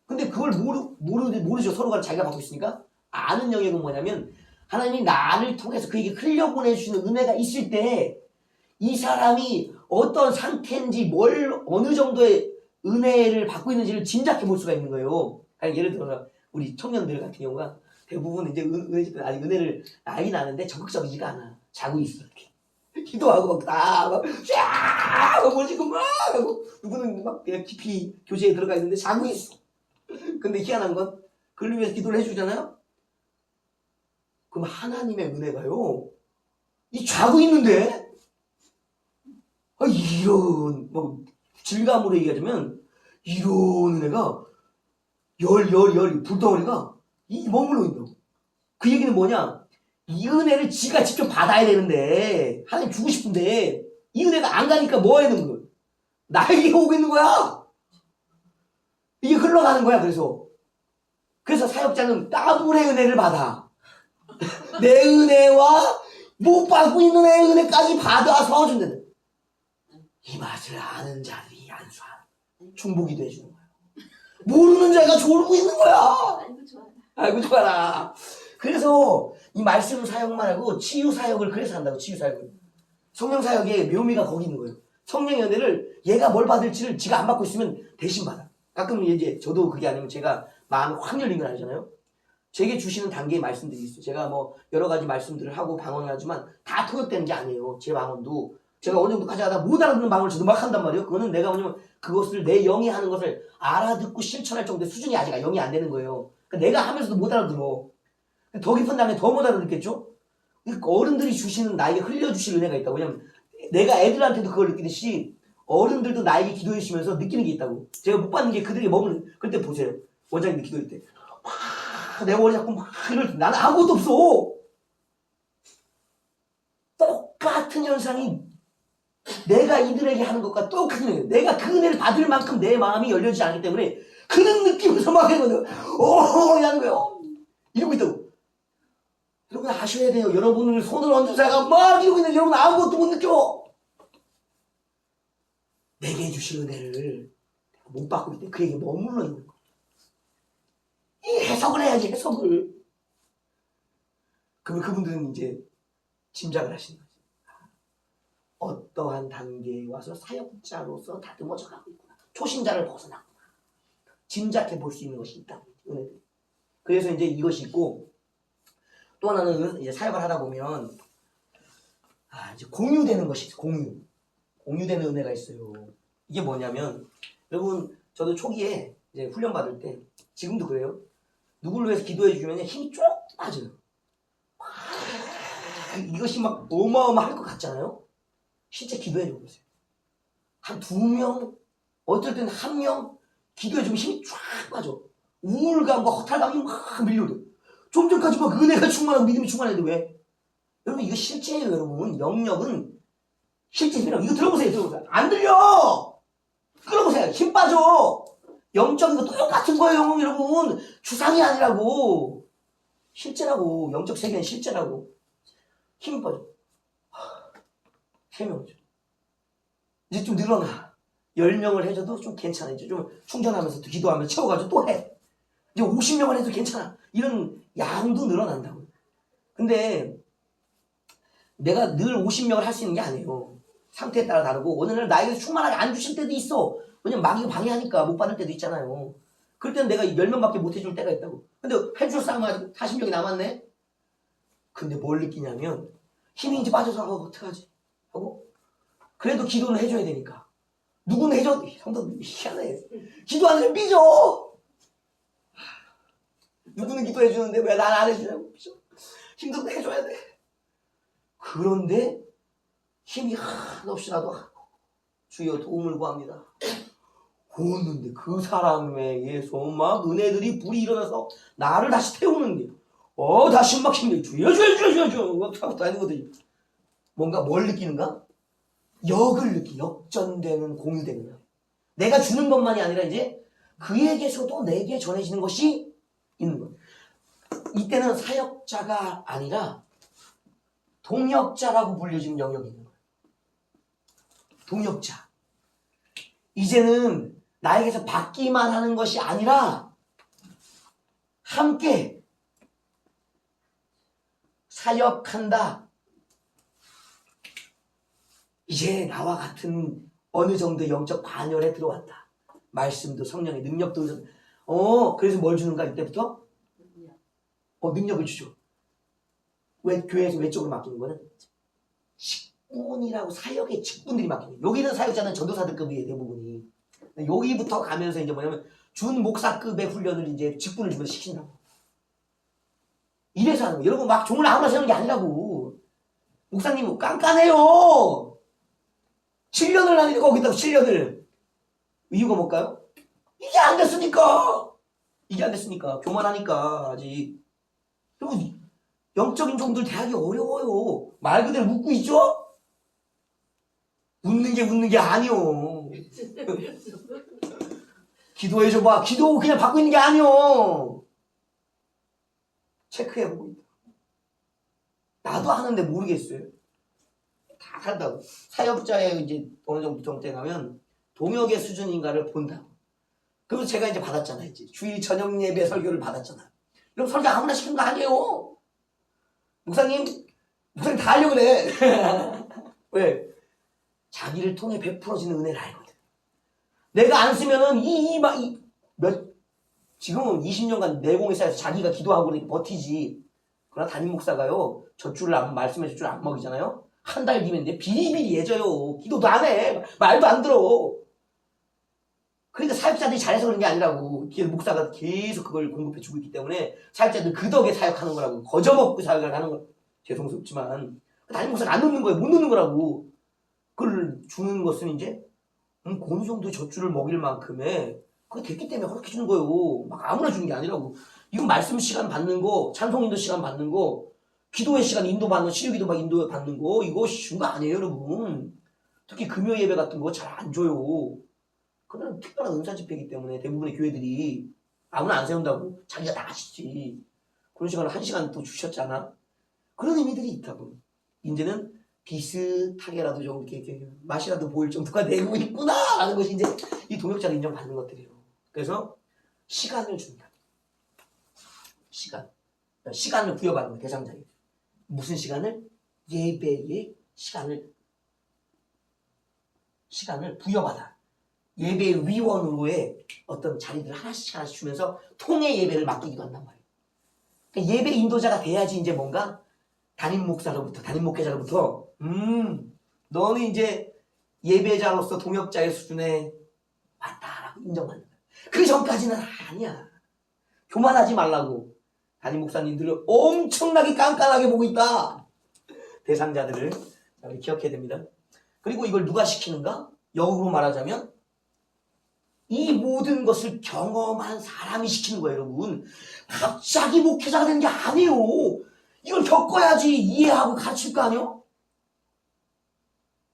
근데 그걸 모르죠. 서로가 자기가 받고 있으니까. 아는 영역은 뭐냐면 하나님이 나를 통해서 그에게 흘려보내주시는 은혜가 있을 때 이 사람이 어떤 상태인지 어느 정도의 은혜를 받고 있는지를 짐작해 볼 수가 있는 거예요. 예를 들어서 우리 청년들 같은 경우가 대부분 이제 아직 은혜를 알긴 아는데 적극적이지가 않아. 자고 있어. 이렇게. 기도하고 뭐지고 막 하고 누구는 막 그냥 깊이 교제에 들어가 있는데 자고 있어. 근데 희한한 건 그를 위해서 기도를 해주잖아요. 그럼 하나님의 은혜가요. 이 자고 있는데 이런 질감으로 얘기하자면 이런 은혜가 열 불덩어리가 머물러 있는 거. 그 얘기는 뭐냐? 이 은혜를 지가 직접 받아야 되는데 하나님 주고 싶은데 이 은혜가 안 가니까 뭐 해야 되는 거야? 나에게 오고 있는 거야. 이게 흘러가는 거야. 그래서 사역자는 더블의 은혜를 받아. 내 은혜와 못 받고 있는 내 은혜까지 받아서 준다. 이 맛을 아는 자들이 안수하는 중보기도 해주는 거야. 모르는 자가 졸고 있는 거야. 아이고 좋아라. 그래서 이 말씀 사역만 하고 치유 사역을 그래서 한다고. 치유 사역을. 성령 사역의 묘미가 거기 있는 거예요. 성령의 은혜를 얘가 뭘 받을지를 지가 안 받고 있으면 대신 받아. 가끔 이제 저도 그게 아니면 제가 마음이 확 열린 건 아니잖아요. 제게 주시는 단계의 말씀들이 있어요. 제가 여러 가지 말씀들을 하고 방언을 하지만 다 통역되는 게 아니에요. 제 방언도 제가 어느 정도까지 하다 못 알아듣는 방언을 저도 막 한단 말이에요. 그거는 내가 뭐냐면 그것을 내 영이 하는 것을 알아듣고 실천할 정도의 수준이 아직 영이 안 되는 거예요. 그러니까 내가 하면서도 못 알아들어. 더 깊은 단계 더 못 알아듣겠죠? 그러니까 어른들이 주시는 나에게 흘려주실 은혜가 있다고. 왜냐면 내가 애들한테도 그걸 느끼듯이 어른들도 나에게 기도해 주시면서 느끼는 게 있다고. 제가 못 받는 게 그들에게 머무는. 그때 보세요. 원장님들 기도할 때 내 머리 잡고 나는 아무것도 없어. 똑같은 현상이 내가 이들에게 하는 것과 똑같은 거예요. 내가 그 은혜를 받을 만큼 내 마음이 열려지지 않기 때문에 그런 느낌에서 막 하는 하는 거예요. 이러고 있다고. 여러분 아셔야 돼요. 여러분을 손을 얹은 자가 막 이러고 있는데 여러분 아무것도 못 느껴. 내게 주실 은혜를 못 받고 있는데 그에게 머물러 있는 거. 이 해석을 해야지, 해석을. 그러면 그분들은 이제 짐작을 하시는 거지. 어떠한 단계에 와서 사역자로서 다듬어져 가고 있구나. 초신자를 벗어났구나. 짐작해 볼 수 있는 것이 있다. 은혜들이. 그래서 이제 이것이 있고, 또 하나는 이제 사역을 하다 보면 이제 공유되는 것이 있어요. 공유되는 은혜가 있어요. 이게 뭐냐면 여러분 저도 초기에 이제 훈련 받을 때 지금도 그래요. 누구를 위해서 기도해 주면 힘이 쭉 빠져요. 이것이 막 어마어마할 것 같잖아요. 실제 기도해 줘 보세요. 한 2명, 어떨 때는 1명 기도해 주면 힘이 쫙 빠져. 우울감과 허탈감이 막 밀려오죠. 좀 전까지 막 은혜가 충만하고 믿음이 충만했는데 왜? 여러분 이거 실제예요. 여러분 영역은 실제 힘이라고. 이거 들어보세요. 안 들려. 끌어보세요. 힘 빠져. 영적인 거 똑같은 거예요 여러분. 주상이 아니라고. 실제라고. 영적 세계는 실제라고. 힘이 빠져. 3명이죠. 이제 좀 늘어나. 10명을 해줘도 좀 괜찮아. 이제 좀 충전하면서 또 기도하면서 채워가지고 또 해. 이제 50명을 해도 괜찮아. 이런 양도 늘어난다고. 근데 내가 늘 50명을 할 수 있는 게 아니에요. 상태에 따라 다르고 어느 날 나에게 충만하게 안 주실 때도 있어. 왜냐면 마귀가 방해하니까 못 받을 때도 있잖아요. 그럴 때는 내가 10명밖에 못 해줄 때가 있다고. 근데 해줄 사람은 아직 40명이 남았네? 근데 뭘 느끼냐면 힘이 이제 빠져서 어떡하지? 하고 그래도 기도는 해줘야 되니까. 누구는 해줘? 성도 희한해. 기도 안 해주면 삐져. 누구는 기도해 주는데 왜 난 안 해주냐고 삐져. 힘들어도 해줘야 돼. 그런데 힘이 한없이 나도 주여 도움을 구합니다. 구웠는데 그 사람에 의해서 막 은혜들이 불이 일어나서 나를 다시 태우는데 다시 막 힘내. 주여 하고 다니는 거지. 뭔가 뭘 느끼는가? 역을 느끼. 역전되는 공유되는 거. 내가 주는 것만이 아니라 이제 그에게서도 내게 전해지는 것이 있는 거예요. 이때는 사역자가 아니라 동역자라고 불려지는 영역이 있는 거예요. 동역자. 이제는 나에게서 받기만 하는 것이 아니라 함께 사역한다. 이제 나와 같은 어느 정도 영적 반열에 들어왔다. 말씀도 성령의 능력도 그래서 뭘 주는가 이때부터? 능력을 주죠. 왜 교회에서 외적으로 맡기는 거는 직분이라고 사역의 직분들이 맡기는 거예요. 여기 있는 사역자는 전도사들급이에요 대부분이. 여기부터 가면서 이제 뭐냐면 준 목사급의 훈련을 이제 직분을 주면서 시킨다고. 이래서 하는 거예요. 여러분 막 종을 아무나 세우는 게 아니라고. 목사님 깐깐해요. 7년을 하니까 거기다가 7년을. 이유가 뭘까요? 이게 안 됐으니까. 교만하니까 아직. 여러분 영적인 종들 대하기 어려워요. 말 그대로 웃고 있죠? 웃는 게 아니요. 기도해줘봐. 기도 그냥 받고 있는 게 아니요. 체크해보고 있다. 나도 하는데 모르겠어요. 다 한다고. 사역자의 이제 어느 정도 정도에 가면 동역의 수준인가를 본다고. 그래서 제가 이제 받았잖아요. 이제 주일 저녁 예배 설교를 받았잖아요. 이런 설교 아무나 시키는 거 아니에요. 목사님 다 하려고 그래. 왜? 자기를 통해 베풀어지는 은혜를 알거든. 내가 안 쓰면은 지금은 20년간 내공에 쌓여서 자기가 기도하고 그러니까 버티지. 그러나 담임 목사가요, 말씀에 젖줄을 안 먹이잖아요? 한 달 뒤면 이제 비리비리해져요. 기도도 안 해. 말도 안 들어. 그러니까 사역자들이 잘해서 그런 게 아니라고. 목사가 계속 그걸 공급해 주고 있기 때문에 사역자들 그 덕에 사역하는 거라고. 거저먹고 사역을 하는 거. 죄송스럽지만 담임 목사가 안 놓는 거예요. 못 놓는 거라고. 그걸 주는 것은 이제 어느 정도 젖줄을 먹일 만큼의 그게 됐기 때문에 그렇게 주는 거예요. 막 아무나 주는 게 아니라고. 이건 말씀 시간 받는 거, 찬송 인도 시간 받는 거, 기도의 시간 인도 받는 거, 치유기도 막 인도 받는 거, 이거 쉬운 거 아니에요, 여러분. 특히 금요 예배 같은 거 잘 안 줘요. 그건 특별한 은사 집회이기 때문에 대부분의 교회들이 아무나 안 세운다고 자기가 다 하시지. 그런 시간을 1시간 또 주셨잖아. 그런 의미들이 있다고. 이제는 비슷하게라도 좀 이렇게 맛이라도 보일 정도가 되고 있구나 라는 것이 이제 이 동역자를 인정받는 것들이에요. 그래서 시간을 준다. 시간을 부여받는 거예요. 대상자에게. 무슨 시간을? 예배의 시간을 부여받아. 예배 위원으로의 어떤 자리들을 하나씩 주면서 통해 예배를 맡기기도 한단 말이에요. 그러니까 예배 인도자가 돼야지 이제 뭔가 담임 목회자로부터 너는 이제 예배자로서 동역자의 수준에 맞다라고 인정받는 거야. 그 전까지는 아니야. 교만하지 말라고 담임 목사님들을 엄청나게 깐깐하게 보고 있다. 대상자들을 우리 기억해야 됩니다. 그리고 이걸 누가 시키는가? 역으로 말하자면 이 모든 것을 경험한 사람이 시키는 거예요, 여러분. 갑자기 목회자가 되는 게 아니에요. 이걸 겪어야지 이해하고 가르칠 거 아니에요?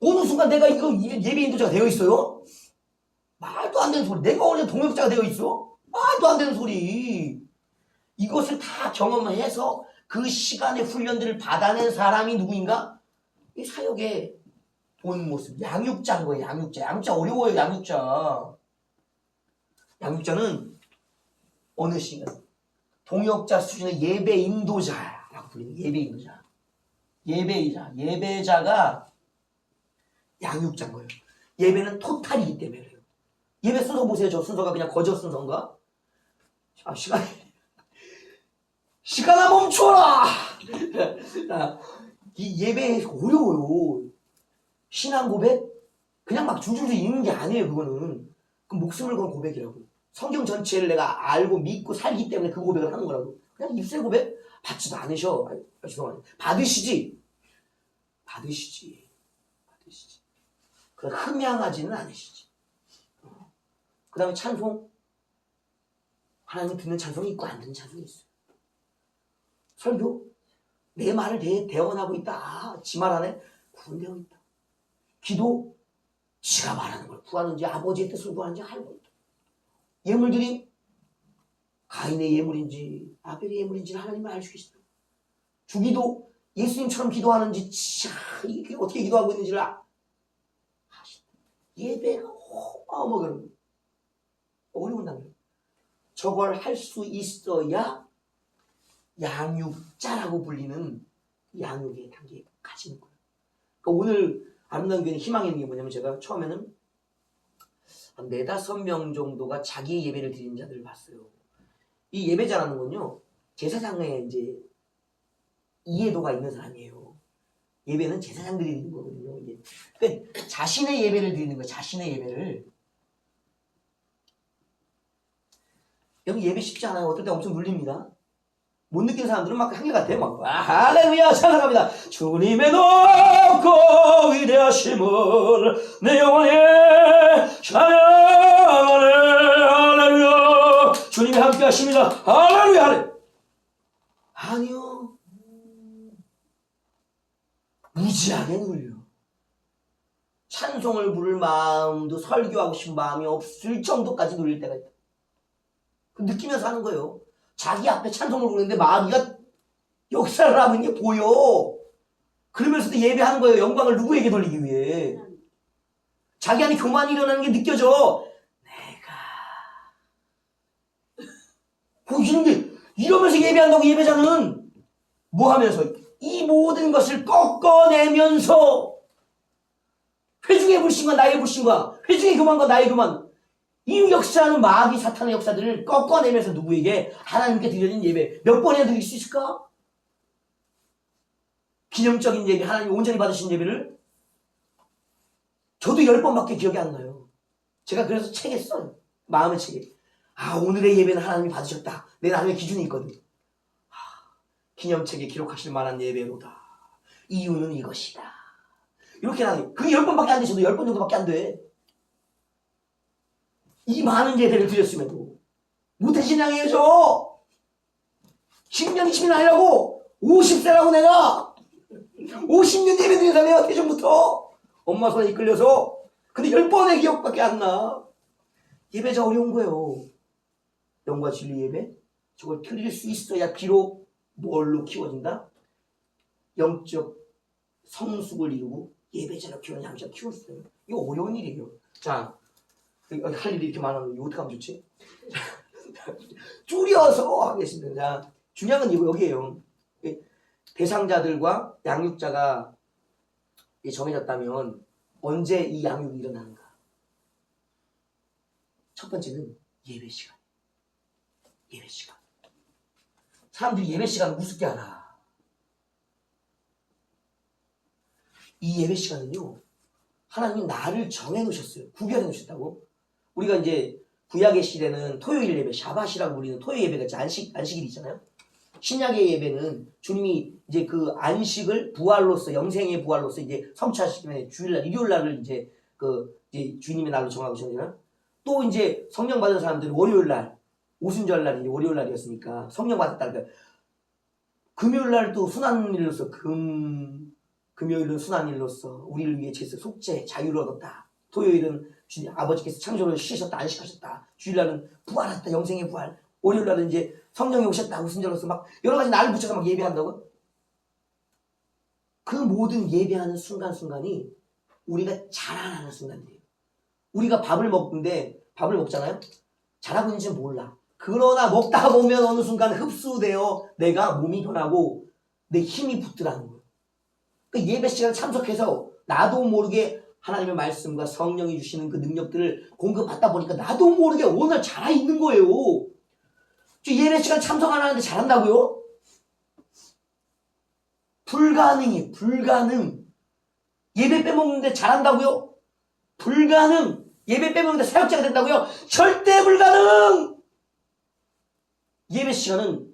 어느 순간 내가 이거 예배 인도자가 되어 있어요? 말도 안 되는 소리. 내가 원래 동역자가 되어 있어? 말도 안 되는 소리. 이것을 다 경험해서 그 시간의 훈련들을 받아낸 사람이 누구인가? 이 사역의 본 모습. 양육자인 거예요, 양육자. 양육자 어려워요, 양육자. 양육자는 어느 시간? 동역자 수준의 예배 인도자라고 불리는 예배 인도자. 예배자가 양육자인 거예요. 예배는 토탈이기 때문에 그래요. 예배 순서 보세요. 저 순서가 그냥 거저 순서인가? 아, 시간아 멈춰라! 이 예배 어려워요. 신앙 고백? 그냥 막 줄줄줄 읽는 게 아니에요, 그거는. 그 목숨을 건 고백이라고. 성경 전체를 내가 알고 믿고 살기 때문에 그 고백을 하는 거라고. 그냥 입새 고백? 받지도 않으셔. 죄송합니다. 받으시지. 그러나 흠양하지는 않으시지. 그 다음에 찬송. 하나님 듣는 찬송이 있고 안 듣는 찬송이 있어요. 설교. 내 말을 대언하고 있다. 아, 지 말 안에 구분되어 있다. 기도. 지가 말하는 걸 구하는지 아버지의 뜻을 구하는지 알고 있다. 예물들이 가인의 예물인지 아벨의 예물인지를 하나님은 알고 계시다. 주기도 예수님처럼 기도하는지 이게 어떻게 기도하고 있는지를 아시다. 예배가 어마어마하게 어려운 단계예요. 저걸 할 수 있어야 양육자라고 불리는 양육의 단계에 가지는 거예요. 그러니까 오늘 아름다운 교회는 희망이 있는 게 뭐냐면 제가 처음에는 한 4-5명 정도가 자기 예배를 드리는 자들을 봤어요. 이 예배자라는 건요, 제사장의 이제 이해도가 있는 사람이에요. 예배는 제사장들이 드리는 거거든요. 이게. 그러니까 자신의 예배를 드리는 거예요. 자신의 예배를. 여기 예배 쉽지 않아요. 어떨 때 엄청 눌립니다. 못 느끼는 사람들은 막 한결같아요. 막 할렐루야 찬양합니다. 주님의 높고 위대하심을 내 영혼에 찬양하네. 할렐루야. 주님이 함께 하십니다. 할렐루야. 할렐루야. 아니요. 무지하게 눌려. 찬송을 부를 마음도 설교하고 싶은 마음이 없을 정도까지 눌릴 때가 있다. 느끼면서 하는 거예요. 자기 앞에 찬송을 부르는데 마귀가 역사를 하는 게 보여. 그러면서도 예배하는 거예요. 영광을 누구에게 돌리기 위해. 자기 안에 교만이 일어나는 게 느껴져. 내가 보시는 이러면서 예배한다고. 예배자는 뭐 하면서 이 모든 것을 꺾어내면서 회중의 불신과 나의 불신과 회중의 교만과 나의 교만, 이 역사하는 마귀 사탄의 역사들을 꺾어내면서 누구에게? 하나님께 드려진 예배 몇 번이나 드릴 수 있을까? 기념적인 예배, 하나님 온전히 받으신 예배를 저도 10번밖에 기억이 안 나요. 제가 그래서 책에 써요. 마음의 책에. 아, 오늘의 예배는 하나님이 받으셨다. 내 나름의 기준이 있거든. 기념책에 기록하실 만한 예배로다. 이유는 이것이다. 이렇게 나요. 그게 10번밖에 안 돼. 저도 10번 정도밖에 안 돼. 이 많은 예배를 드렸음에도 못해진 양이에요. 저 10년 20년 하려고 50세라고 내가 50년 예배 드린 사람이야. 대전부터 엄마 손에 이끌려서. 근데 10번의 기억밖에 안 나. 예배자 어려운 거예요. 영과 진리 예배. 저걸 드릴 수 있어야 비록 뭘로 키워진다? 영적 성숙을 이루고 예배자로 키우는 양자로 키울 수 있어요. 이거 어려운 일이에요. 자, 할 일이 이렇게 많았는데 이거 어떻게 하면 좋지? 줄여서 하겠습니다. 자, 중요한 건 이거 여기에요. 대상자들과 양육자가 정해졌다면 언제 이 양육이 일어나는가? 첫 번째는 예배 시간. 예배 시간. 사람들이 예배 시간을 우습게 하나. 이 예배 시간은요, 하나님이 나를 정해놓으셨어요. 구별해놓으셨다고. 우리가 이제 구약의 시대는 토요일 예배, 샤밧이라고 불리는 토요일 예배가 있죠. 안식일이 있잖아요. 신약의 예배는 주님이 이제 그 안식을 부활로서, 영생의 부활로서 이제 성취하시기 위해 주일날, 일요일날을 이제 이제 주님의 날로 정하고 계시잖아요. 또 이제 성령 받은 사람들은 월요일날, 오순절날이 이제 월요일날이었으니까 성령 받았다. 그러니까 금요일날 또 순환일로서 금요일은 순환일로서 우리를 위해 제스 속죄 자유를 얻었다. 토요일은 주님 아버지께서 창조를 쉬셨다 안식하셨다. 주일날은 부활했다 영생의 부활. 월요일날은 이제 성령이 오셨다 오순절로서 막 여러 가지 날을 붙여서 막 예배한다고. 그 모든 예배하는 순간순간이 우리가 자라나는 순간이에요. 우리가 밥을 먹잖아요. 잘하고 있는지 몰라. 그러나 먹다 보면 어느 순간 흡수되어 내가 몸이 변하고 내 힘이 붙더라는 거예요. 그 예배 시간에 참석해서 나도 모르게 하나님의 말씀과 성령이 주시는 그 능력들을 공급받다 보니까 나도 모르게 오늘 잘하 있는 거예요. 저 예배 시간 참석 안 하는데 잘한다고요? 불가능이에요. 불가능. 예배 빼먹는데 잘한다고요? 불가능. 예배 빼먹는데 사역자가 된다고요? 절대 불가능. 예배 시간은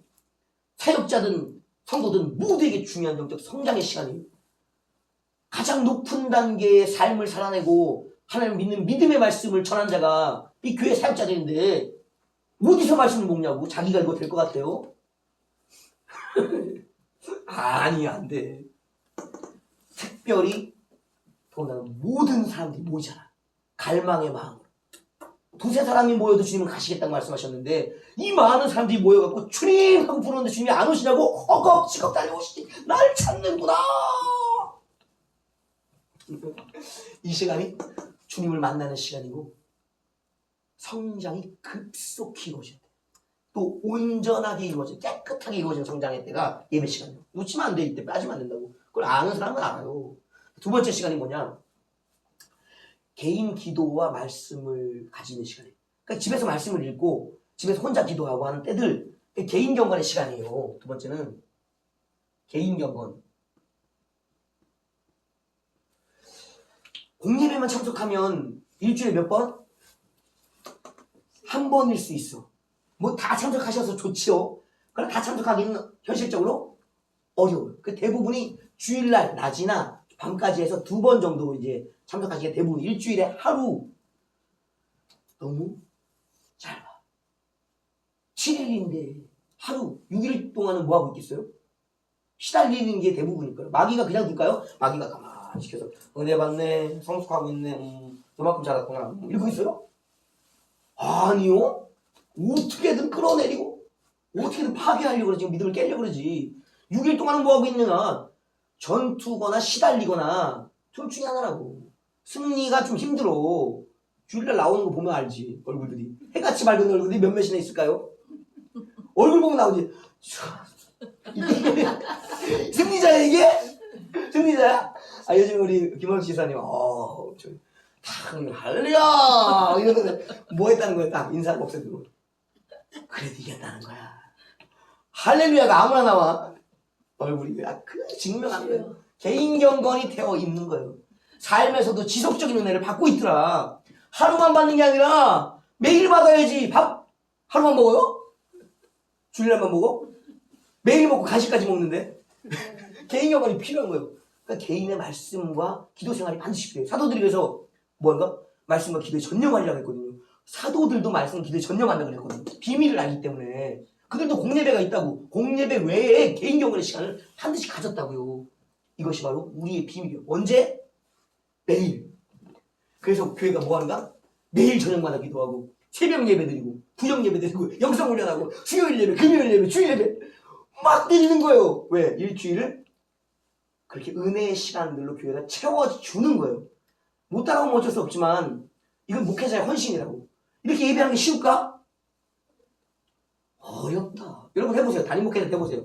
사역자든 성도든 모두에게 중요한 영적 성장의 시간이에요. 가장 높은 단계의 삶을 살아내고 하나님 믿는 믿음의 말씀을 전한 자가 이 교회 사역자들인데 어디서 말씀을 먹냐고. 자기가 이거 될 것 같아요? 아니 안 돼. 특별히 더군다나 모든 사람들이 모이잖아. 갈망의 마음으로. 두세 사람이 모여도 주님은 가시겠다고 말씀하셨는데 이 많은 사람들이 모여갖고 주님 하고 부르는데 주님이 안 오시냐고 허겁지겁 달려오시지. 날 찾는구나. 이 시간이 주님을 만나는 시간이고 성장이 급속히 이루어져야 돼. 또 온전하게 이루어져 깨끗하게 이루어진 성장의 때가 예배 시간이에요. 놓치면 안 돼. 이때 빠지면 안 된다고. 그걸 아는 사람은 알아요. 두 번째 시간이 뭐냐? 개인 기도와 말씀을 가지는 시간이에요. 그러니까 집에서 말씀을 읽고 집에서 혼자 기도하고 하는 때들 개인 경건의 시간이에요. 두 번째는 개인 경건. 공예배만 참석하면 일주일에 몇 번? 한 번일 수 있어. 뭐 다 참석하셔서 좋지요. 그러나 다 참석하기는 현실적으로 어려워요. 그 대부분이 주일날 낮이나 밤까지 해서 두 번 정도 이제 참석하시게 대부분 일주일에 하루. 너무 짧아. 7일인데 하루 6일 동안은 뭐 하고 있겠어요? 시달리는 게 대부분일 거예요. 마귀가 그냥 둘까요? 마귀가 가만히 시켜서 은혜 받네, 성숙하고 있네, 요만큼 자랐구나 이러고 있어요? 아니요. 어떻게든 끌어내리고 어떻게든 파괴하려고 그러지. 믿음을 깨려고 그러지. 6일 동안은 뭐 하고 있느냐? 전투거나 시달리거나 둘 중에 하나라고. 승리가 좀 힘들어. 주일날 나오는 거 보면 알지. 얼굴들이 해같이 맑은 얼굴이 몇몇이나 있을까요? 얼굴 보면 나오지. 승리자야 이게? 승리자야? 아 요즘 우리 김원식 지사님 탁 할렐루야 이러는데 뭐 했다는 거야? 딱 인사 목소리 들고 그래도 이겼다는 거야. 할렐루야가 아무나 나와. 얼굴이 그 증명하는 거예요. 개인 경건이 되어 있는 거예요. 삶에서도 지속적인 은혜를 받고 있더라. 하루만 받는 게 아니라 매일 받아야지. 밥 하루만 먹어요? 주일날만 먹어? 매일 먹고 간식까지 먹는데 개인 경건이 필요한 거예요. 그러니까 개인의 말씀과 기도 생활이 반드시 필요해요. 사도들이 그래서 뭔가 말씀과 기도에 전념하리라고 했거든요. 사도들도 말씀 기도에 전념한다고 그랬거든요. 비밀을 알기 때문에. 그들도 공예배가 있다고. 공예배 외에 개인 경건의 시간을 반드시 가졌다고요. 이것이 바로 우리의 비밀이에요. 언제? 매일. 그래서 교회가 뭐 하는가? 매일 저녁마다 기도하고 새벽 예배 드리고 부정 예배 드리고 영성 훈련하고 수요일 예배, 금요일 예배, 주일 예배 막 드리는 거예요. 왜? 일주일을 그렇게 은혜의 시간들로 교회가 채워주는 거예요. 못 따라오면 어쩔 수 없지만 이건 목회자의 헌신이라고. 이렇게 예배하는 게 쉬울까? 어렵다. 여러분 해보세요. 담임 목회자 해보세요.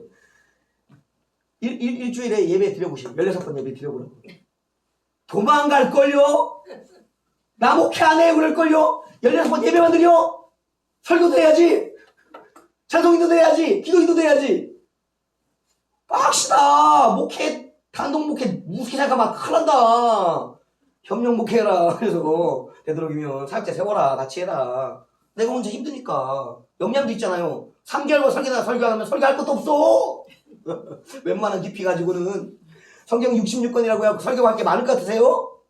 일주일에 예배 드려보세요. 16번 예배 드려보라고. 도망갈걸요? 나 목회 안 해 그럴걸요? 16번 예배만 드려? 설교도 해야지. 찬송 인도돼야지. 기도 인도돼야지. 빡시다. 목회 단독 목회 무섭게 생각하면 큰일 난다. 협력 목회해라. 그래서 되도록이면 사역자 세워라. 같이 해라. 내가 혼자 힘드니까. 역량도 있잖아요. 3개월만 설교하면 설교할 것도 없어. 웬만한 깊이 가지고는 성경 66권이라고 해서 설교할 게 많을 것 같으세요?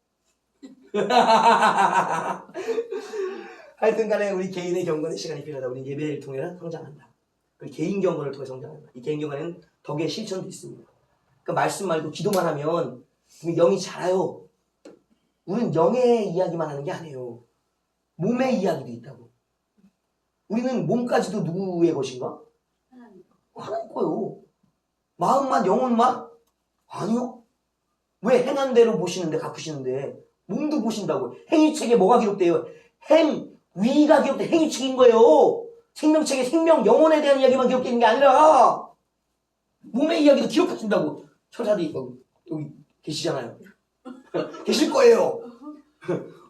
하여튼 간에 우리 개인의 경건의 시간이 필요하다. 우리 예배를 통해 성장한다. 그리고 개인 경건을 통해 성장한다. 이 개인 경건에는 덕의 실천도 있습니다. 그 말씀 말고 기도만 하면 영이 자라요. 우리는 영의 이야기만 하는 게 아니에요. 몸의 이야기도 있다고. 우리는 몸까지도 누구의 것인가? 하나님 거요. 마음만 영혼만? 아니요. 왜 행한 대로 보시는데 갚으시는데 몸도 보신다고. 행위책에 뭐가 기록돼요? 행위가 기록돼. 행위책인 거예요. 생명책에 생명 영혼에 대한 이야기만 기록되는 게 아니라 몸의 이야기도 기록하신다고. 천사들이 여기 계시잖아요. 계실 거예요.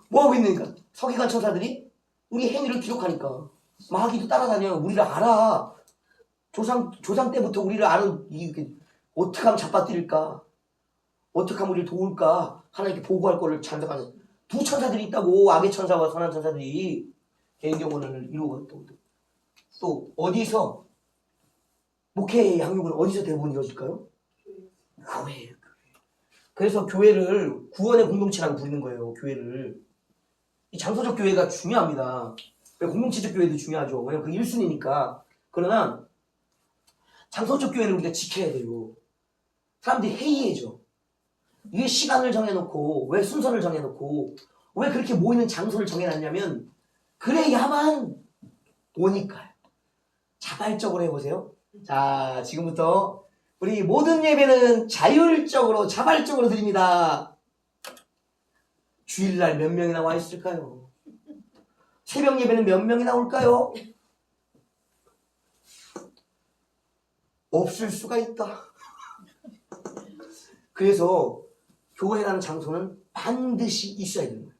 뭐 하고 있는가? 서기관 천사들이 우리 행위를 기록하니까 마귀도 따라다녀. 우리를 알아. 조상 때부터 우리를 아는. 어떻게 하면 잡아뜨릴까? 어떻게 하면 우리를 도울까? 하나님께 보고할 거를 잠적하는 두 천사들이 있다고. 악의 천사와 선한 천사들이 개인 경건을 이루고 또 어디서 목회의 양육은 어디서 대부분 이루어질까요? 교회예요. 그래서 교회를 구원의 공동체라고 부르는 거예요. 교회를. 이 장소적 교회가 중요합니다. 공동체적 교회도 중요하죠. 왜냐면 그 1순위니까. 그러나 장소적 교회를 우리가 지켜야 돼요. 사람들이 해이해져. 왜 시간을 정해놓고, 왜 순서를 정해놓고, 왜 그렇게 모이는 장소를 정해놨냐면 그래야만 오니까요. 자발적으로 해보세요. 자, 지금부터 우리 모든 예배는 자율적으로 자발적으로 드립니다. 주일날 몇 명이나 와 있을까요? 새벽 예배는 몇 명이 나올까요? 없을 수가 있다. 그래서 교회라는 장소는 반드시 있어야 되는 거예요.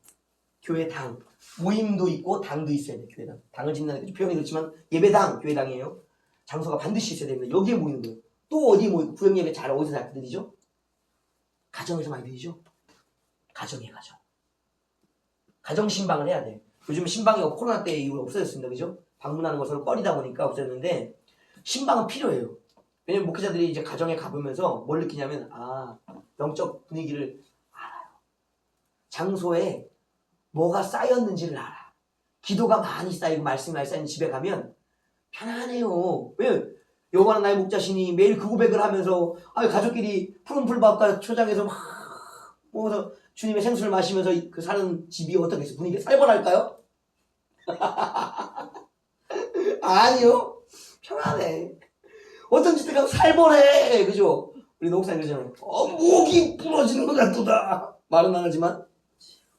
교회당. 모임도 있고 당도 있어야 돼요. 교회당. 당을 짓는다는 표현이 그렇지만 예배당, 교회당이에요. 장소가 반드시 있어야 됩니다. 여기에 모이는 거예요. 또 어디 모이고 구역예배 잘 어디서 잘 드리죠? 가정에서 많이 드리죠? 가정. 가정 신방을 해야 돼. 요즘 신방이 코로나 때 이후로 없어졌습니다. 그죠? 방문하는 것을 꺼리다 보니까 없어졌는데 신방은 필요해요. 왜냐면 목회자들이 이제 가정에 가보면서 뭘 느끼냐면 영적 분위기를 알아요. 장소에 뭐가 쌓였는지를 알아. 기도가 많이 쌓이고 말씀이 많이 쌓인 집에 가면 편안해요. 왜? 여호와는 나의 목자시니 매일 그 고백을 하면서 가족끼리 푸른 풀밭과 초장에서 막 모여서 주님의 생수를 마시면서 그 사는 집이 어떻겠어요? 분위기가 살벌할까요? 아니요. 편안해. 어떤 집들 가면 살벌해. 그죠? 우리 노국사님 그러잖아요. 목이 부러지는 것 같도다. 말은 안 하지만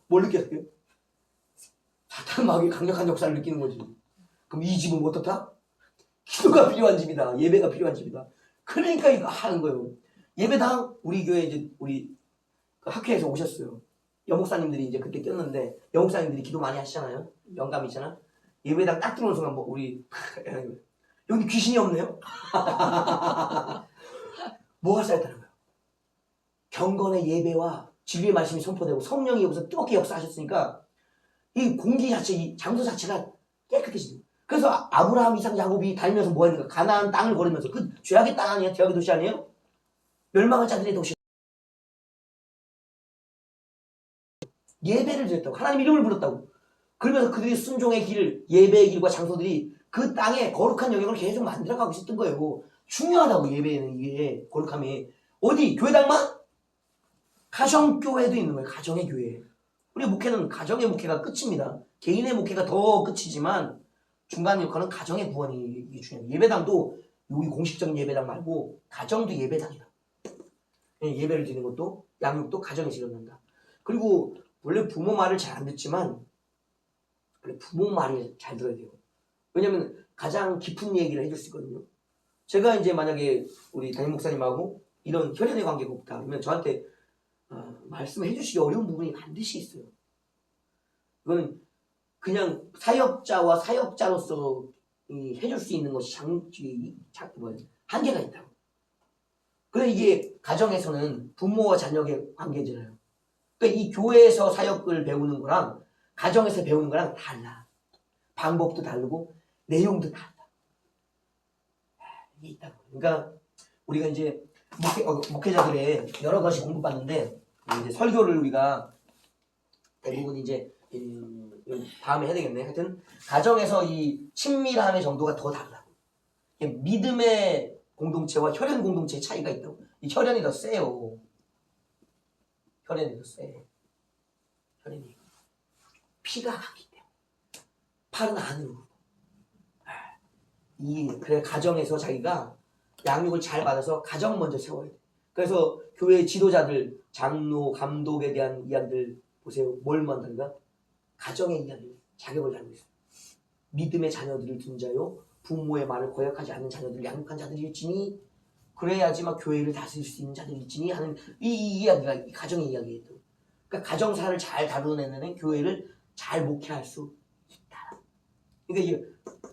뭘 느꼈어요? 사탄 마귀의 강력한 역사를 느끼는 거지. 그럼 이 집은 어떻다? 기도가 필요한 집이다. 예배가 필요한 집이다. 그러니까 이거 하는 거예요. 예배당 우리 교회 이제 우리 학회에서 오셨어요. 여목사님들이 이제 그때 꼈는데 여목사님들이 기도 많이 하시잖아요. 영감 있잖아. 예배당 딱 들어오는 순간 우리 여기 귀신이 없네요. 뭐가 쌓였다는 거예요? 경건의 예배와 진리의 말씀이 선포되고 성령이 여기서 뜨겁게 역사하셨으니까 이 공기 자체, 이 장소 자체가 깨끗해지는. 그래서 아브라함, 이삭, 야곱이 달면서 뭐 했는가? 가나안 땅을 걸으면서 그 죄악의 땅 아니에요? 죄악의 도시 아니에요? 멸망한 자들의 도시. 예배를 드렸다고. 하나님 이름을 불렀다고. 그러면서 그들이 순종의 길, 예배의 길과 장소들이 그 땅에 거룩한 영역을 계속 만들어가고 있었던 거예요. 중요하다고. 예배는 이게 거룩함이. 어디? 교회당만? 가정교회도 있는 거예요. 가정의 교회. 우리 목회는 가정의 목회가 끝입니다. 개인의 목회가 더 끝이지만 중간 역할은 가정의 구원이 중요해요. 예배당도 우리 공식적인 예배당 말고 가정도 예배당이다. 예배를 드리는 것도 양육도 가정에서 일어난다. 그리고 원래 부모 말을 잘 안 듣지만 부모 말을 잘 들어야 돼요. 왜냐면 가장 깊은 얘기를 해줄 수 있거든요. 제가 이제 만약에 우리 담임 목사님하고 이런 혈연의 관계가 없다 그러면 저한테 말씀해 주시기 어려운 부분이 반드시 있어요. 이거는 그냥 사역자와 사역자로서 해줄 수 있는 것이 한계가 있다고. 그래서 이게 가정에서는 부모와 자녀의 관계잖아요. 그러니까 이 교회에서 사역을 배우는 거랑 가정에서 배우는 거랑 달라. 방법도 다르고 내용도 달라. 이게 있다고. 그러니까 우리가 이제 목회자들의 여러 가지 공부받는데 이제 설교를 우리가 대부분 이제 다음에 해야 되겠네. 하여튼 가정에서 이 친밀함의 정도가 더 달라. 믿음의 공동체와 혈연 공동체의 차이가 있다고. 이 혈연이 더 세요. 혈연이 더 세. 혈연이 피가 가기 때문에 팔은 안으로. 그래 가정에서 자기가 양육을 잘 받아서 가정 먼저 세워야 돼. 그래서 교회 지도자들, 장로, 감독에 대한 이야기들 보세요. 뭘 만든가? 가정의 이야기, 자격을 달고 있어요. 믿음의 자녀들을 둔 자요, 부모의 말을 거역하지 않는 자녀들을 양육한 자들일지니 그래야지만 교회를 다스릴 수 있는 자들일지니 하는 이 이야기가 이 가정의 이야기예요. 그러니까 가정사를 잘 다루는 애는 교회를 잘 목회할 수 있다. 그러니까 이게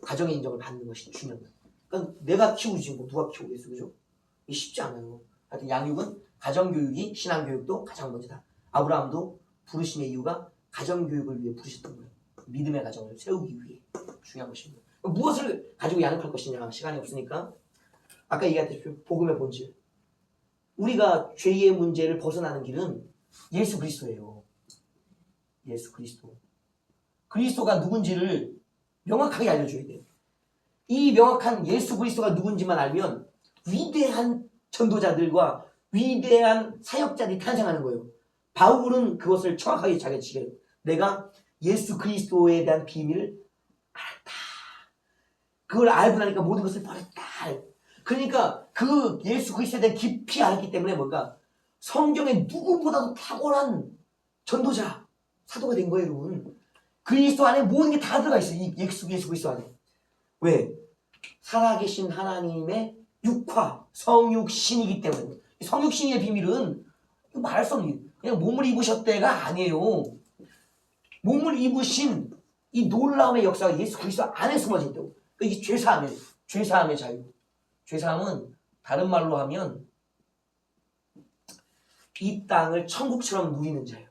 가정의 인정을 받는 것이 중요한 거예요. 그러니까 내가 키우지 뭐 누가 키우겠어, 그죠? 이게 쉽지 않아요. 하여튼 양육은 가정교육이 신앙교육도 가장 먼저다. 아브라함도 부르심의 이유가 가정교육을 위해 부르셨던 거예요. 믿음의 가정을 세우기 위해 중요한 것입니다. 무엇을 가지고 양육할 것이냐, 시간이 없으니까 아까 얘기했듯이 복음의 본질, 우리가 죄의 문제를 벗어나는 길은 예수 그리스도예요. 예수 그리스도. 그리스도가 누군지를 명확하게 알려줘야 돼요. 이 명확한 예수 그리스도가 누군지만 알면 위대한 전도자들과 위대한 사역자들이 탄생하는 거예요. 바울은 그것을 정확하게 자기가 내가 예수 그리스도에 대한 비밀을 알았다. 그걸 알고 나니까 모든 것을 버렸다. 그러니까 그 예수 그리스도에 대해 깊이 알았기 때문에 뭔가 성경에 누구보다도 탁월한 전도자, 사도가 된 거예요, 여러분. 그리스도 안에 모든 게 다 들어가 있어요. 이 예수 그리스도 안에. 왜? 살아계신 하나님의 육화, 성육신이기 때문에. 성육신의 비밀은 말할 수 없는 일. 그냥 몸을 입으셨대가 아니에요. 몸을 입으신 이 놀라움의 역사가 예수 그리스도 안에 숨어져 있다고. 그러니까 이게 죄사함의 자유. 죄사함은 다른 말로 하면 이 땅을 천국처럼 누리는 자예요.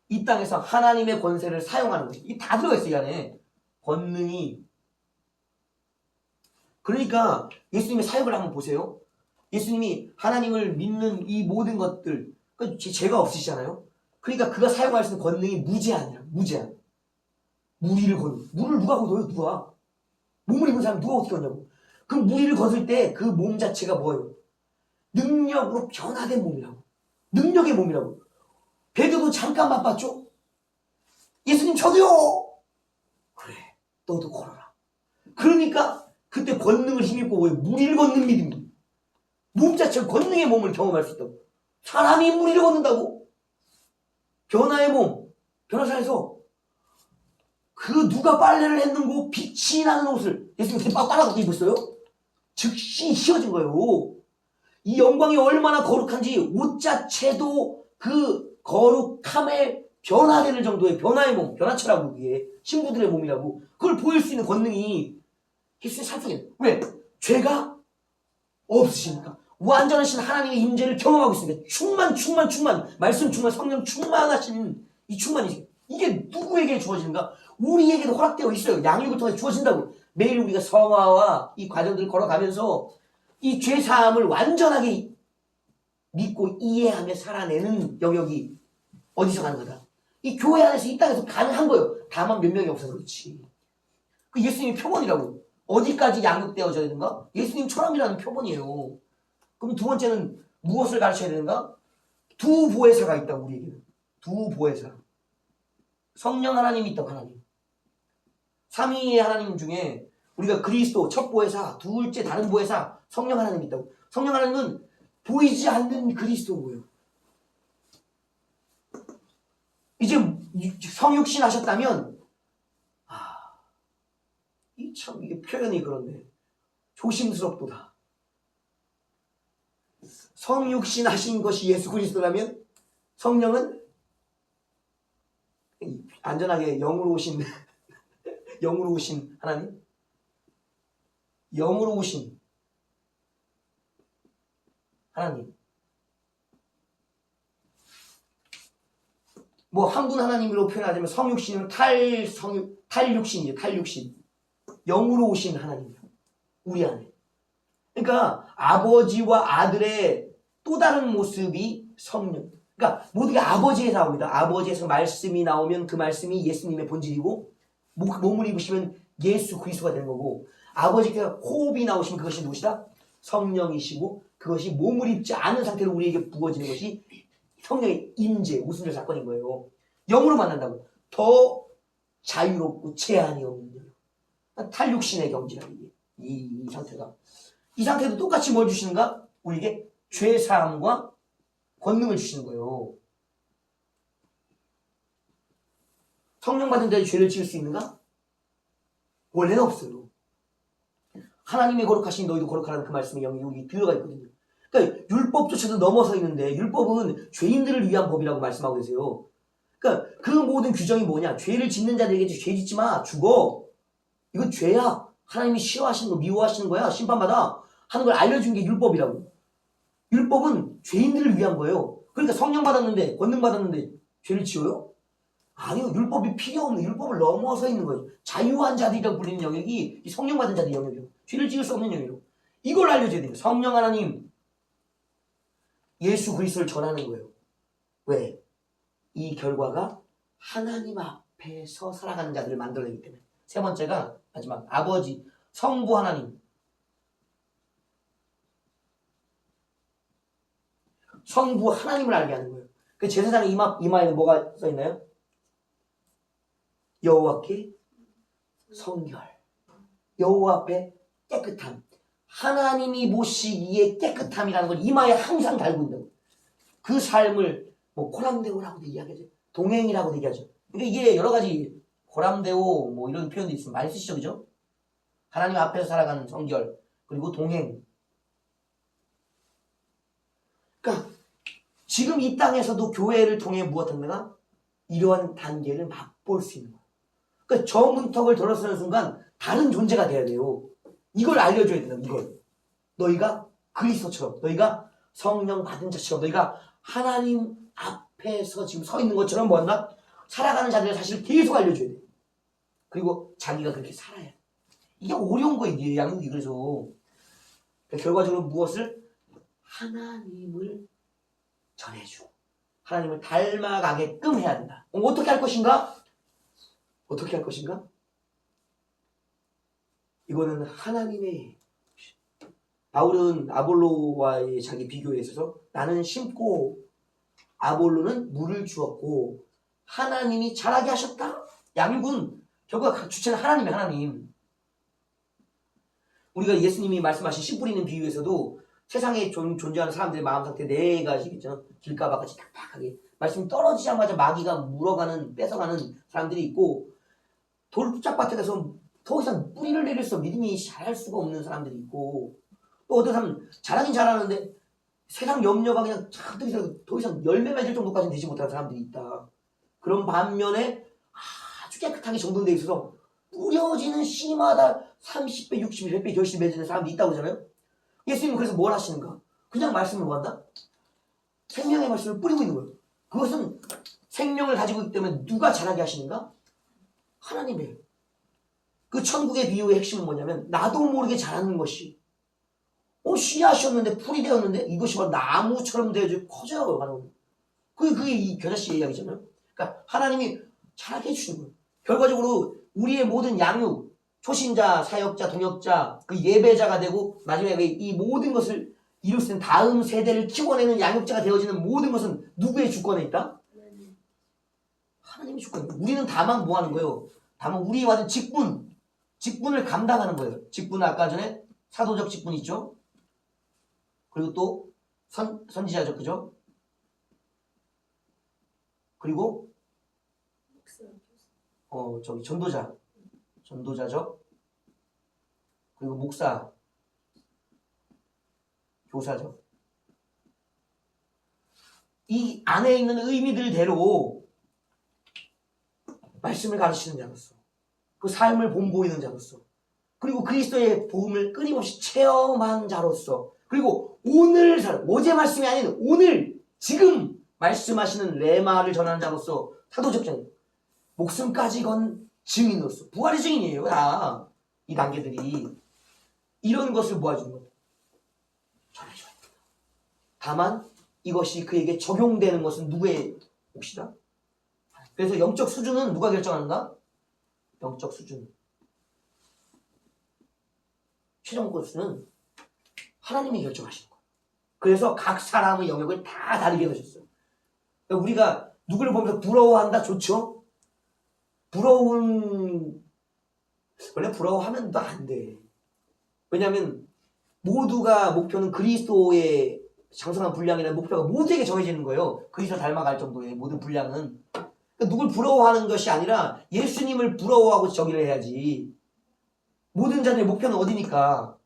이 땅에서 하나님의 권세를 사용하는 거예요. 이게 다 들어가 있어요, 이 안에. 권능이. 그러니까 예수님의 사역을 한번 보세요. 예수님이 하나님을 믿는 이 모든 것들, 그러니까 죄가 없으시잖아요. 그러니까 그가 사용할 수 있는 권능이 무제한이야. 무제한. 무리를 거는. 물을 누가 걷어요? 누가? 몸을 입은 사람 누가 어떻게 걷냐고. 그 무리를 걷을 때 그 몸 자체가 뭐예요? 능력으로 변화된 몸이라고. 능력의 몸이라고. 베드로도 잠깐 맛봤죠? 예수님 저도요. 그래, 너도 걸어라. 그러니까 그때 권능을 힘입고 뭐예요? 무리를 걷는 믿음이. 몸 자체가 권능의 몸을 경험할 수 있다고. 사람이 무리를 걷는다고. 변화의 몸. 변화산에서 그 누가 빨래를 했는고 빛이 나는 옷을 예수님이 빨아갖고 입었어요. 즉시 휘어진 거예요. 이 영광이 얼마나 거룩한지 옷 자체도 그 거룩함에 변화되는 정도의 변화의 몸, 변화체라고 그게 신부들의 몸이라고. 그걸 보일 수 있는 권능이 예수님 살속에. 왜? 죄가 없으시니까. 완전하신 하나님의 임재를 경험하고 있으니까. 충만 말씀 충만, 성령 충만하신 이 충만이. 이게 누구에게 주어지는가? 우리에게도 허락되어 있어요. 양육을 통해 주어진다고. 매일 우리가 성화와 이 과정들을 걸어가면서 이 죄사함을 완전하게 믿고 이해하며 살아내는 영역이 어디서 가능하다? 이 교회 안에서 이 땅에서 가능한 거예요. 다만 몇 명이 없어서 그렇지. 그 예수님의 표본이라고. 어디까지 양육되어져야 되는가? 예수님처럼이라는 표본이에요. 그럼 두 번째는 무엇을 가르쳐야 되는가? 두 보혜사가 있다고 우리에게는. 두 보혜사. 성령 하나님이 있다고 하나님. 삼위의 하나님 중에 우리가 그리스도 첫 보혜사, 둘째 다른 보혜사, 성령 하나님이 있다고. 성령 하나님은 보이지 않는 그리스도고요. 이제 성육신 하셨다면 참 이게 표현이 그런데 조심스럽도다. 성육신 하신 것이 예수 그리스도라면 성령은 안전하게 영으로 오신 영으로 오신 하나님. 영으로 오신 하나님. 뭐 한 분 하나님으로 표현하자면 성육신은 탈육신이에요. 탈육신. 영으로 오신 하나님이요. 우리 안에. 그러니까 아버지와 아들의 또 다른 모습이 성령. 그러니까 모든 게 아버지에서 나옵니다. 아버지에서 말씀이 나오면 그 말씀이 예수님의 본질이고 몸을 입으시면 예수 그리스도가 되는 거고 아버지께서 호흡이 나오시면 그것이 무엇이다? 성령이시고 그것이 몸을 입지 않은 상태로 우리에게 부어지는 것이 성령의 임재, 우순절 사건인 거예요. 영으로 만난다고 더 자유롭고 제한이 없는 탈육신의 경지라 이 상태가. 이 상태도 똑같이 뭘 주시는가? 우리에게 죄사함과 권능을 주시는 거예요. 성령 받은 자의 죄를 지을 수 있는가? 원래는 없어요. 하나님의 거룩하신 너희도 거룩하라는 그 말씀이 여기 들어가 있거든요. 그러니까 율법조차도 넘어서 있는데 율법은 죄인들을 위한 법이라고 말씀하고 계세요. 그러니까 그 모든 규정이 뭐냐? 죄를 짓는 자들에게 죄 짓지 마. 죽어. 이건 죄야. 하나님이 싫어하시는 거, 미워하시는 거야. 심판받아. 하는 걸 알려준 게 율법이라고. 율법은 죄인들을 위한 거예요. 그러니까 성령 받았는데, 권능 받았는데 죄를 지어요? 아니요. 율법이 필요 없는, 율법을 넘어서 있는 거예요. 자유한 자들이라고 불리는 영역이 이 성령 받은 자들의 영역이에요. 죄를 지을 수 없는 영역이에요. 이걸 알려줘야 돼요. 성령 하나님, 예수 그리스도를 전하는 거예요. 왜? 이 결과가 하나님 앞에서 살아가는 자들을 만들어내기 때문에. 세 번째가 마지막 아버지, 성부 하나님. 성부 하나님을 알게 하는 거예요. 그 제사장의 이마에는 뭐가 써있나요? 여호와께 성결. 여호와 앞에 깨끗함. 하나님이 보시기에 깨끗함이라는 걸 이마에 항상 달고 있다고. 그 삶을 뭐 코람데오라고도 이야기하죠. 동행이라고도 얘기하죠. 그러니까 이게 여러 가지 코람데오 뭐 이런 표현도 있으면 많이 쓰시죠, 그죠? 하나님 앞에서 살아가는 성결 그리고 동행. 그러니까 지금 이 땅에서도 교회를 통해 무엇한가? 이러한 단계를 맛볼 수 있는 거예요. 그러니까 저 문턱을 들어서는 순간 다른 존재가 돼야 돼요. 이걸 알려줘야 돼요. 이걸. 너희가 그리스도처럼, 너희가 성령 받은 자처럼, 너희가 하나님 앞에서 지금 서 있는 것처럼 뭐한다? 살아가는 자들의 사실을 계속 알려줘야 돼. 그리고 자기가 그렇게 살아야 돼. 이게 어려운 거예요. 이 양육이. 그래서 그러니까 결과적으로 무엇을? 하나님을 전해주고 하나님을 닮아가게끔 해야 된다. 어떻게 할 것인가? 어떻게 할 것인가? 이거는 하나님의. 바울은 아볼로와의 자기 비교에 있어서 나는 심고 아볼로는 물을 주었고 하나님이 자라게 하셨다. 양육은 결국 주체는 하나님의 하나님. 우리가 예수님이 말씀하신 씨 뿌리는 비유에서도 세상에 존재하는 사람들의 마음 상태 네 가지겠죠. 길가마같이 딱딱하게 말씀이 떨어지자마자 마귀가 물어가는 뺏어가는 사람들이 있고 돌짝밭에서 더 이상 뿌리를 내릴 수 믿음이 자랄 수가 없는 사람들이 있고 또 어떤 사람은 자라긴 잘하는데 세상 염려가 그냥 잔뜩 있어서 더 이상 열매 맺을 정도까지는 되지 못하는 사람들이 있다. 그런 반면에 아주 깨끗하게 정돈되어 있어서 뿌려지는 씨마다 30배, 60배, 100배 결실이 맺는 사람들이 있다고 하잖아요. 예수님은 그래서 뭘 하시는가? 그냥 말씀을 뭐한다? 생명의 말씀을 뿌리고 있는 거예요. 그것은 생명을 가지고 있기 때문에 누가 자라게 하시는가? 하나님이에요. 그 천국의 비유의 핵심은 뭐냐면 나도 모르게 자라는 것이 씨앗이었는데 풀이 되었는데 이것이 바로 나무처럼 되어져 커져요. 그게 이 겨자씨의 이야기잖아요. 그러니까 하나님이 자라게 해주시는 거예요. 결과적으로 우리의 모든 양육, 초신자, 사역자, 동역자, 그 예배자가 되고 마지막에 이 모든 것을 이룰 수 있는 다음 세대를 키워내는 양육자가 되어지는 모든 것은 누구의 주권에 있다? 하나님의 주권에 있다. 우리는 다만 뭐 하는 거예요? 다만 우리와 같은 직분을 감당하는 거예요. 직분은 아까 전에 사도적 직분 있죠? 그리고 또 선지자적, 그죠? 그리고 전도자적, 그리고 목사, 교사적. 이 안에 있는 의미들대로 말씀을 가르치는 자로서 그 삶을 본보이는 자로서 그리고 그리스도의 복음을 끊임없이 체험한 자로서, 그리고 오늘 어제 말씀이 아닌 오늘 지금 말씀하시는 레마를 전하는 자로서 사도적장 목숨까지 건 증인으로서 부활의 증인이에요. 다 이 단계들이 이런 것을 모아주는 거예요. 전해줘야 됩니다. 다만 이것이 그에게 적용되는 것은 누구의 몫이다? 그래서 영적 수준은 누가 결정하는가? 영적 수준, 최종 코스는 하나님이 결정하시는 거예요. 그래서 각 사람의 영역을 다 다르게 해놓으셨어요. 그러니까 우리가 누구를 보면서 부러워한다, 좋죠? 원래 부러워하면 또 안 돼. 왜냐하면 모두가 목표는 그리스도의 장성한 분량이라는 목표가 모두에게 정해지는 거예요. 그리스도 닮아갈 정도의 모든 분량은. 그러니까 누굴 부러워하는 것이 아니라 예수님을 부러워하고 저기를 해야지. 모든 자들의 목표는 어디니까?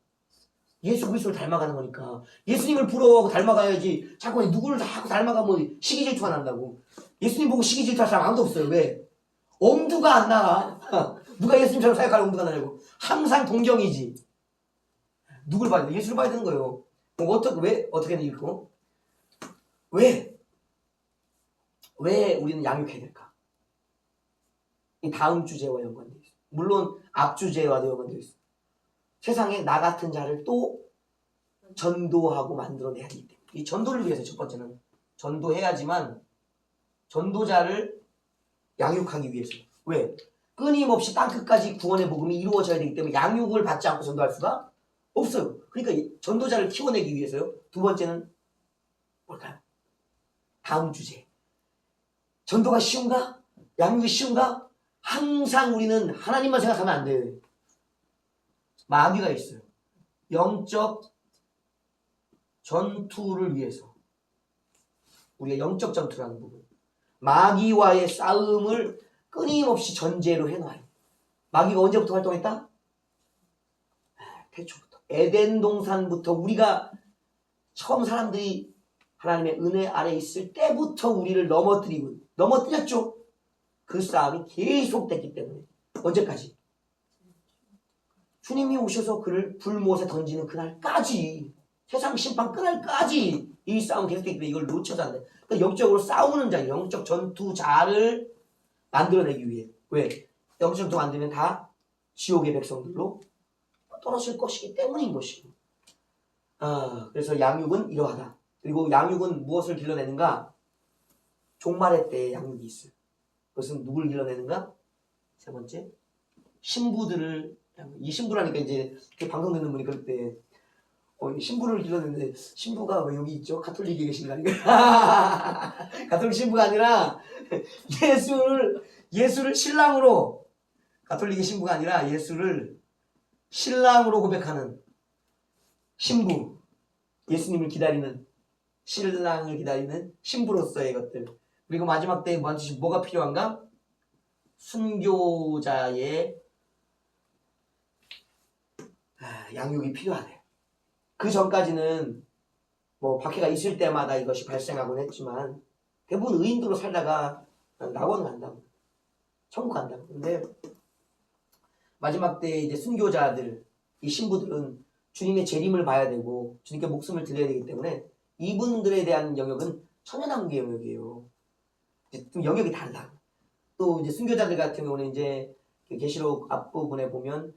예수 그리스도를 닮아가는 거니까. 예수님을 부러워하고 닮아가야지. 자꾸 누구를 자꾸 닮아가면 시기 질투가 난다고. 예수님 보고 시기 질투할 사람 아무도 없어요. 왜? 엄두가 안 나. 누가 예수님처럼 사역할 엄두가 나냐고. 항상 동경이지. 누굴 봐야 돼? 예수를 봐야 되는 거예요. 왜? 어떻게 읽고? 왜 우리는 양육해야 될까? 이 다음 주제와 연관되어 있어요. 물론 앞 주제와도 연관되어 있어요. 세상에 나 같은 자를 또 전도하고 만들어내야 되기 때문에. 이 전도를 위해서 첫 번째는 전도해야지만 전도자를 양육하기 위해서. 왜? 끊임없이 땅끝까지 구원의 복음이 이루어져야 되기 때문에 양육을 받지 않고 전도할 수가 없어요. 그러니까 전도자를 키워내기 위해서요. 두 번째는 뭘까요? 다음 주제. 전도가 쉬운가? 양육이 쉬운가? 항상 우리는 하나님만 생각하면 안 돼요. 마귀가 있어요. 영적 전투를 위해서. 우리가 영적 전투라는 부분. 마귀와의 싸움을 끊임없이 전제로 해놔요. 마귀가 언제부터 활동했다? 태초부터. 에덴 동산부터 우리가 처음 사람들이 하나님의 은혜 아래 있을 때부터 우리를 넘어뜨렸죠. 그 싸움이 계속됐기 때문에. 언제까지? 주님이 오셔서 그를 불못에 던지는 그날까지, 세상 심판 그날까지 이 싸움 계속됐기 때문에 이걸 놓쳐서 안 돼. 그러니까 영적으로 싸우는 자, 영적 전투자를 만들어내기 위해. 왜? 영적 전투 만들면 다 지옥의 백성들로 떨어질 것이기 때문인 것이고. 그래서 양육은 이러하다. 그리고 양육은 무엇을 길러내는가? 종말의 때에 양육이 있어요. 그것은 누굴 길러내는가? 세 번째, 신부들을. 이 신부라니까 이제 방송 듣는 분이 그럴 때 신부를 길러내는데 신부가 왜 여기 있죠? 가톨릭에 계신 거 아닌가? 가톨릭 신부가 아니라 예수를 신랑으로, 가톨릭의 신부가 아니라 예수를 신랑으로 고백하는 신부, 예수님을 기다리는 신랑을 기다리는 신부로서의 것들. 그리고 마지막 때에 뭐가 필요한가? 순교자의 양육이 필요하네요. 그 전까지는 뭐 박해가 있을 때마다 이것이 발생하곤 했지만 대부분 의인으로 살다가 낙원 간다고, 천국 간다고. 근데 마지막 때 이제 순교자들, 이 신부들은 주님의 재림을 봐야 되고 주님께 목숨을 드려야 되기 때문에 이분들에 대한 영역은 천연왕국의 영역이에요. 이제 좀 영역이 달라. 또 이제 순교자들 같은 경우는 이제 계시록 앞부분에 보면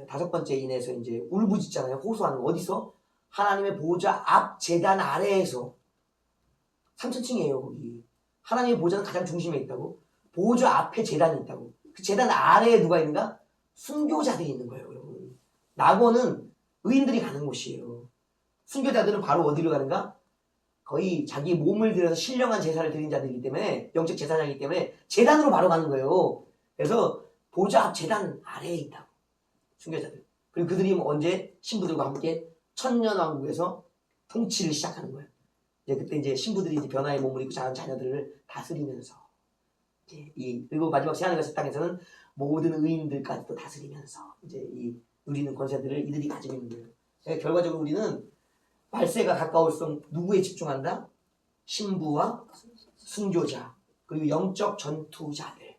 5번째 인에서 이제 울부짖잖아요. 호소하는 거. 어디서? 하나님의 보좌 앞 제단 아래에서. 3층이에요 거기. 하나님의 보좌는 가장 중심에 있다고. 보좌 앞에 제단이 있다고. 그 제단 아래에 누가 있는가? 순교자들이 있는 거예요, 여러분. 낙원은 의인들이 가는 곳이에요. 순교자들은 바로 어디로 가는가? 거의 자기 몸을 들여서 신령한 제사를 드린 자들이기 때문에, 영적 제사장이기 때문에 제단으로 바로 가는 거예요. 그래서 보좌 앞 제단 아래에 있다고. 순교자들. 그리고 그들이 언제 신부들과 함께 천년왕국에서 통치를 시작하는 거예요. 이제 그때 이제 신부들이 이제 변화의 몸을 입고 자란 자녀들을 다스리면서, 이제 그리고 마지막 세하늘과 새 땅에서는 모든 의인들까지 또 다스리면서 이제 이 누리는 권세들을 이들이 가지고 있는 거예요. 그러니까 결과적으로 우리는 말세가 가까울수록 누구에 집중한다? 신부와 순교자, 그리고 영적 전도자들,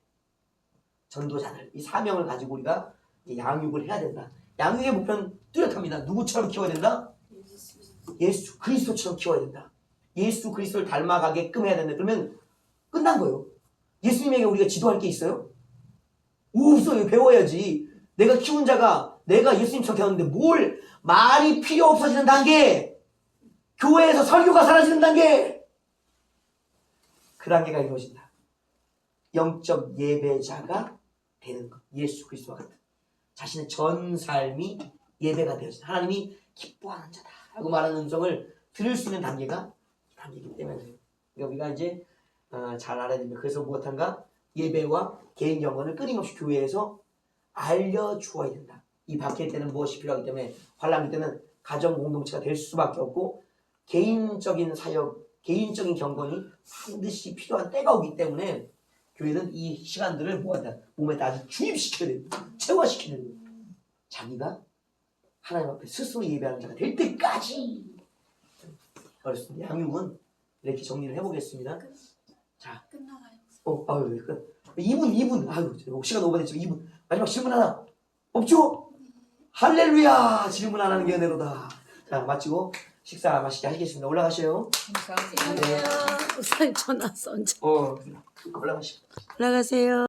이 사명을 가지고 우리가 이제 양육을 해야 된다. 양육의 목표는 뚜렷합니다. 누구처럼 키워야 된다? 예수 그리스도처럼 키워야 된다. 예수 그리스도를 닮아가게끔 해야 된다. 그러면 끝난 거예요. 예수님에게 우리가 지도할 게 있어요? 없어요. 배워야지. 내가 키운 자가 내가 예수님처럼 되었는데 뭘 말이 필요 없어지는 단계, 교회에서 설교가 사라지는 단계, 그 단계가 이루어진다. 영적 예배자가 되는 것. 예수 그리스도와 같은 자신의 전 삶이 예배가 되어진다. 하나님이 기뻐하는 자다 라고 말하는 음성을 들을 수 있는 단계가 이 단계이기 때문에 그래요. 그러니까 우리가 이제 잘 알아야 됩니다. 그래서 무엇한가? 예배와 개인 경건을 끊임없이 교회에서 알려주어야 된다. 이 박해일 때는 무엇이 필요하기 때문에, 환란기 때는 가정 공동체가 될 수밖에 없고, 개인적인 사역, 개인적인 경건이 반드시 필요한 때가 오기 때문에 교회는 이 시간들을 뭐한다? 몸에 아주 주입시켜야 됩니다. 체화시켜야 됩니다. 자기가 하나님 앞에 스스로 예배하는 자가 될 때까지. 그렇습니다. 양육은 이렇게 정리를 해보겠습니다. 자, 끝나가요. 아유, 2분. 아유, 시간 오버됐지만 2분. 마지막 질문 하나. 없죠? 할렐루야! 질문 안 하는 게 은혜로다. 자, 마치고 식사 맛있게 하시겠습니다. 올라가세요. 감사합니다. 우선 전화 선자. 올라가시죠. 올라가세요.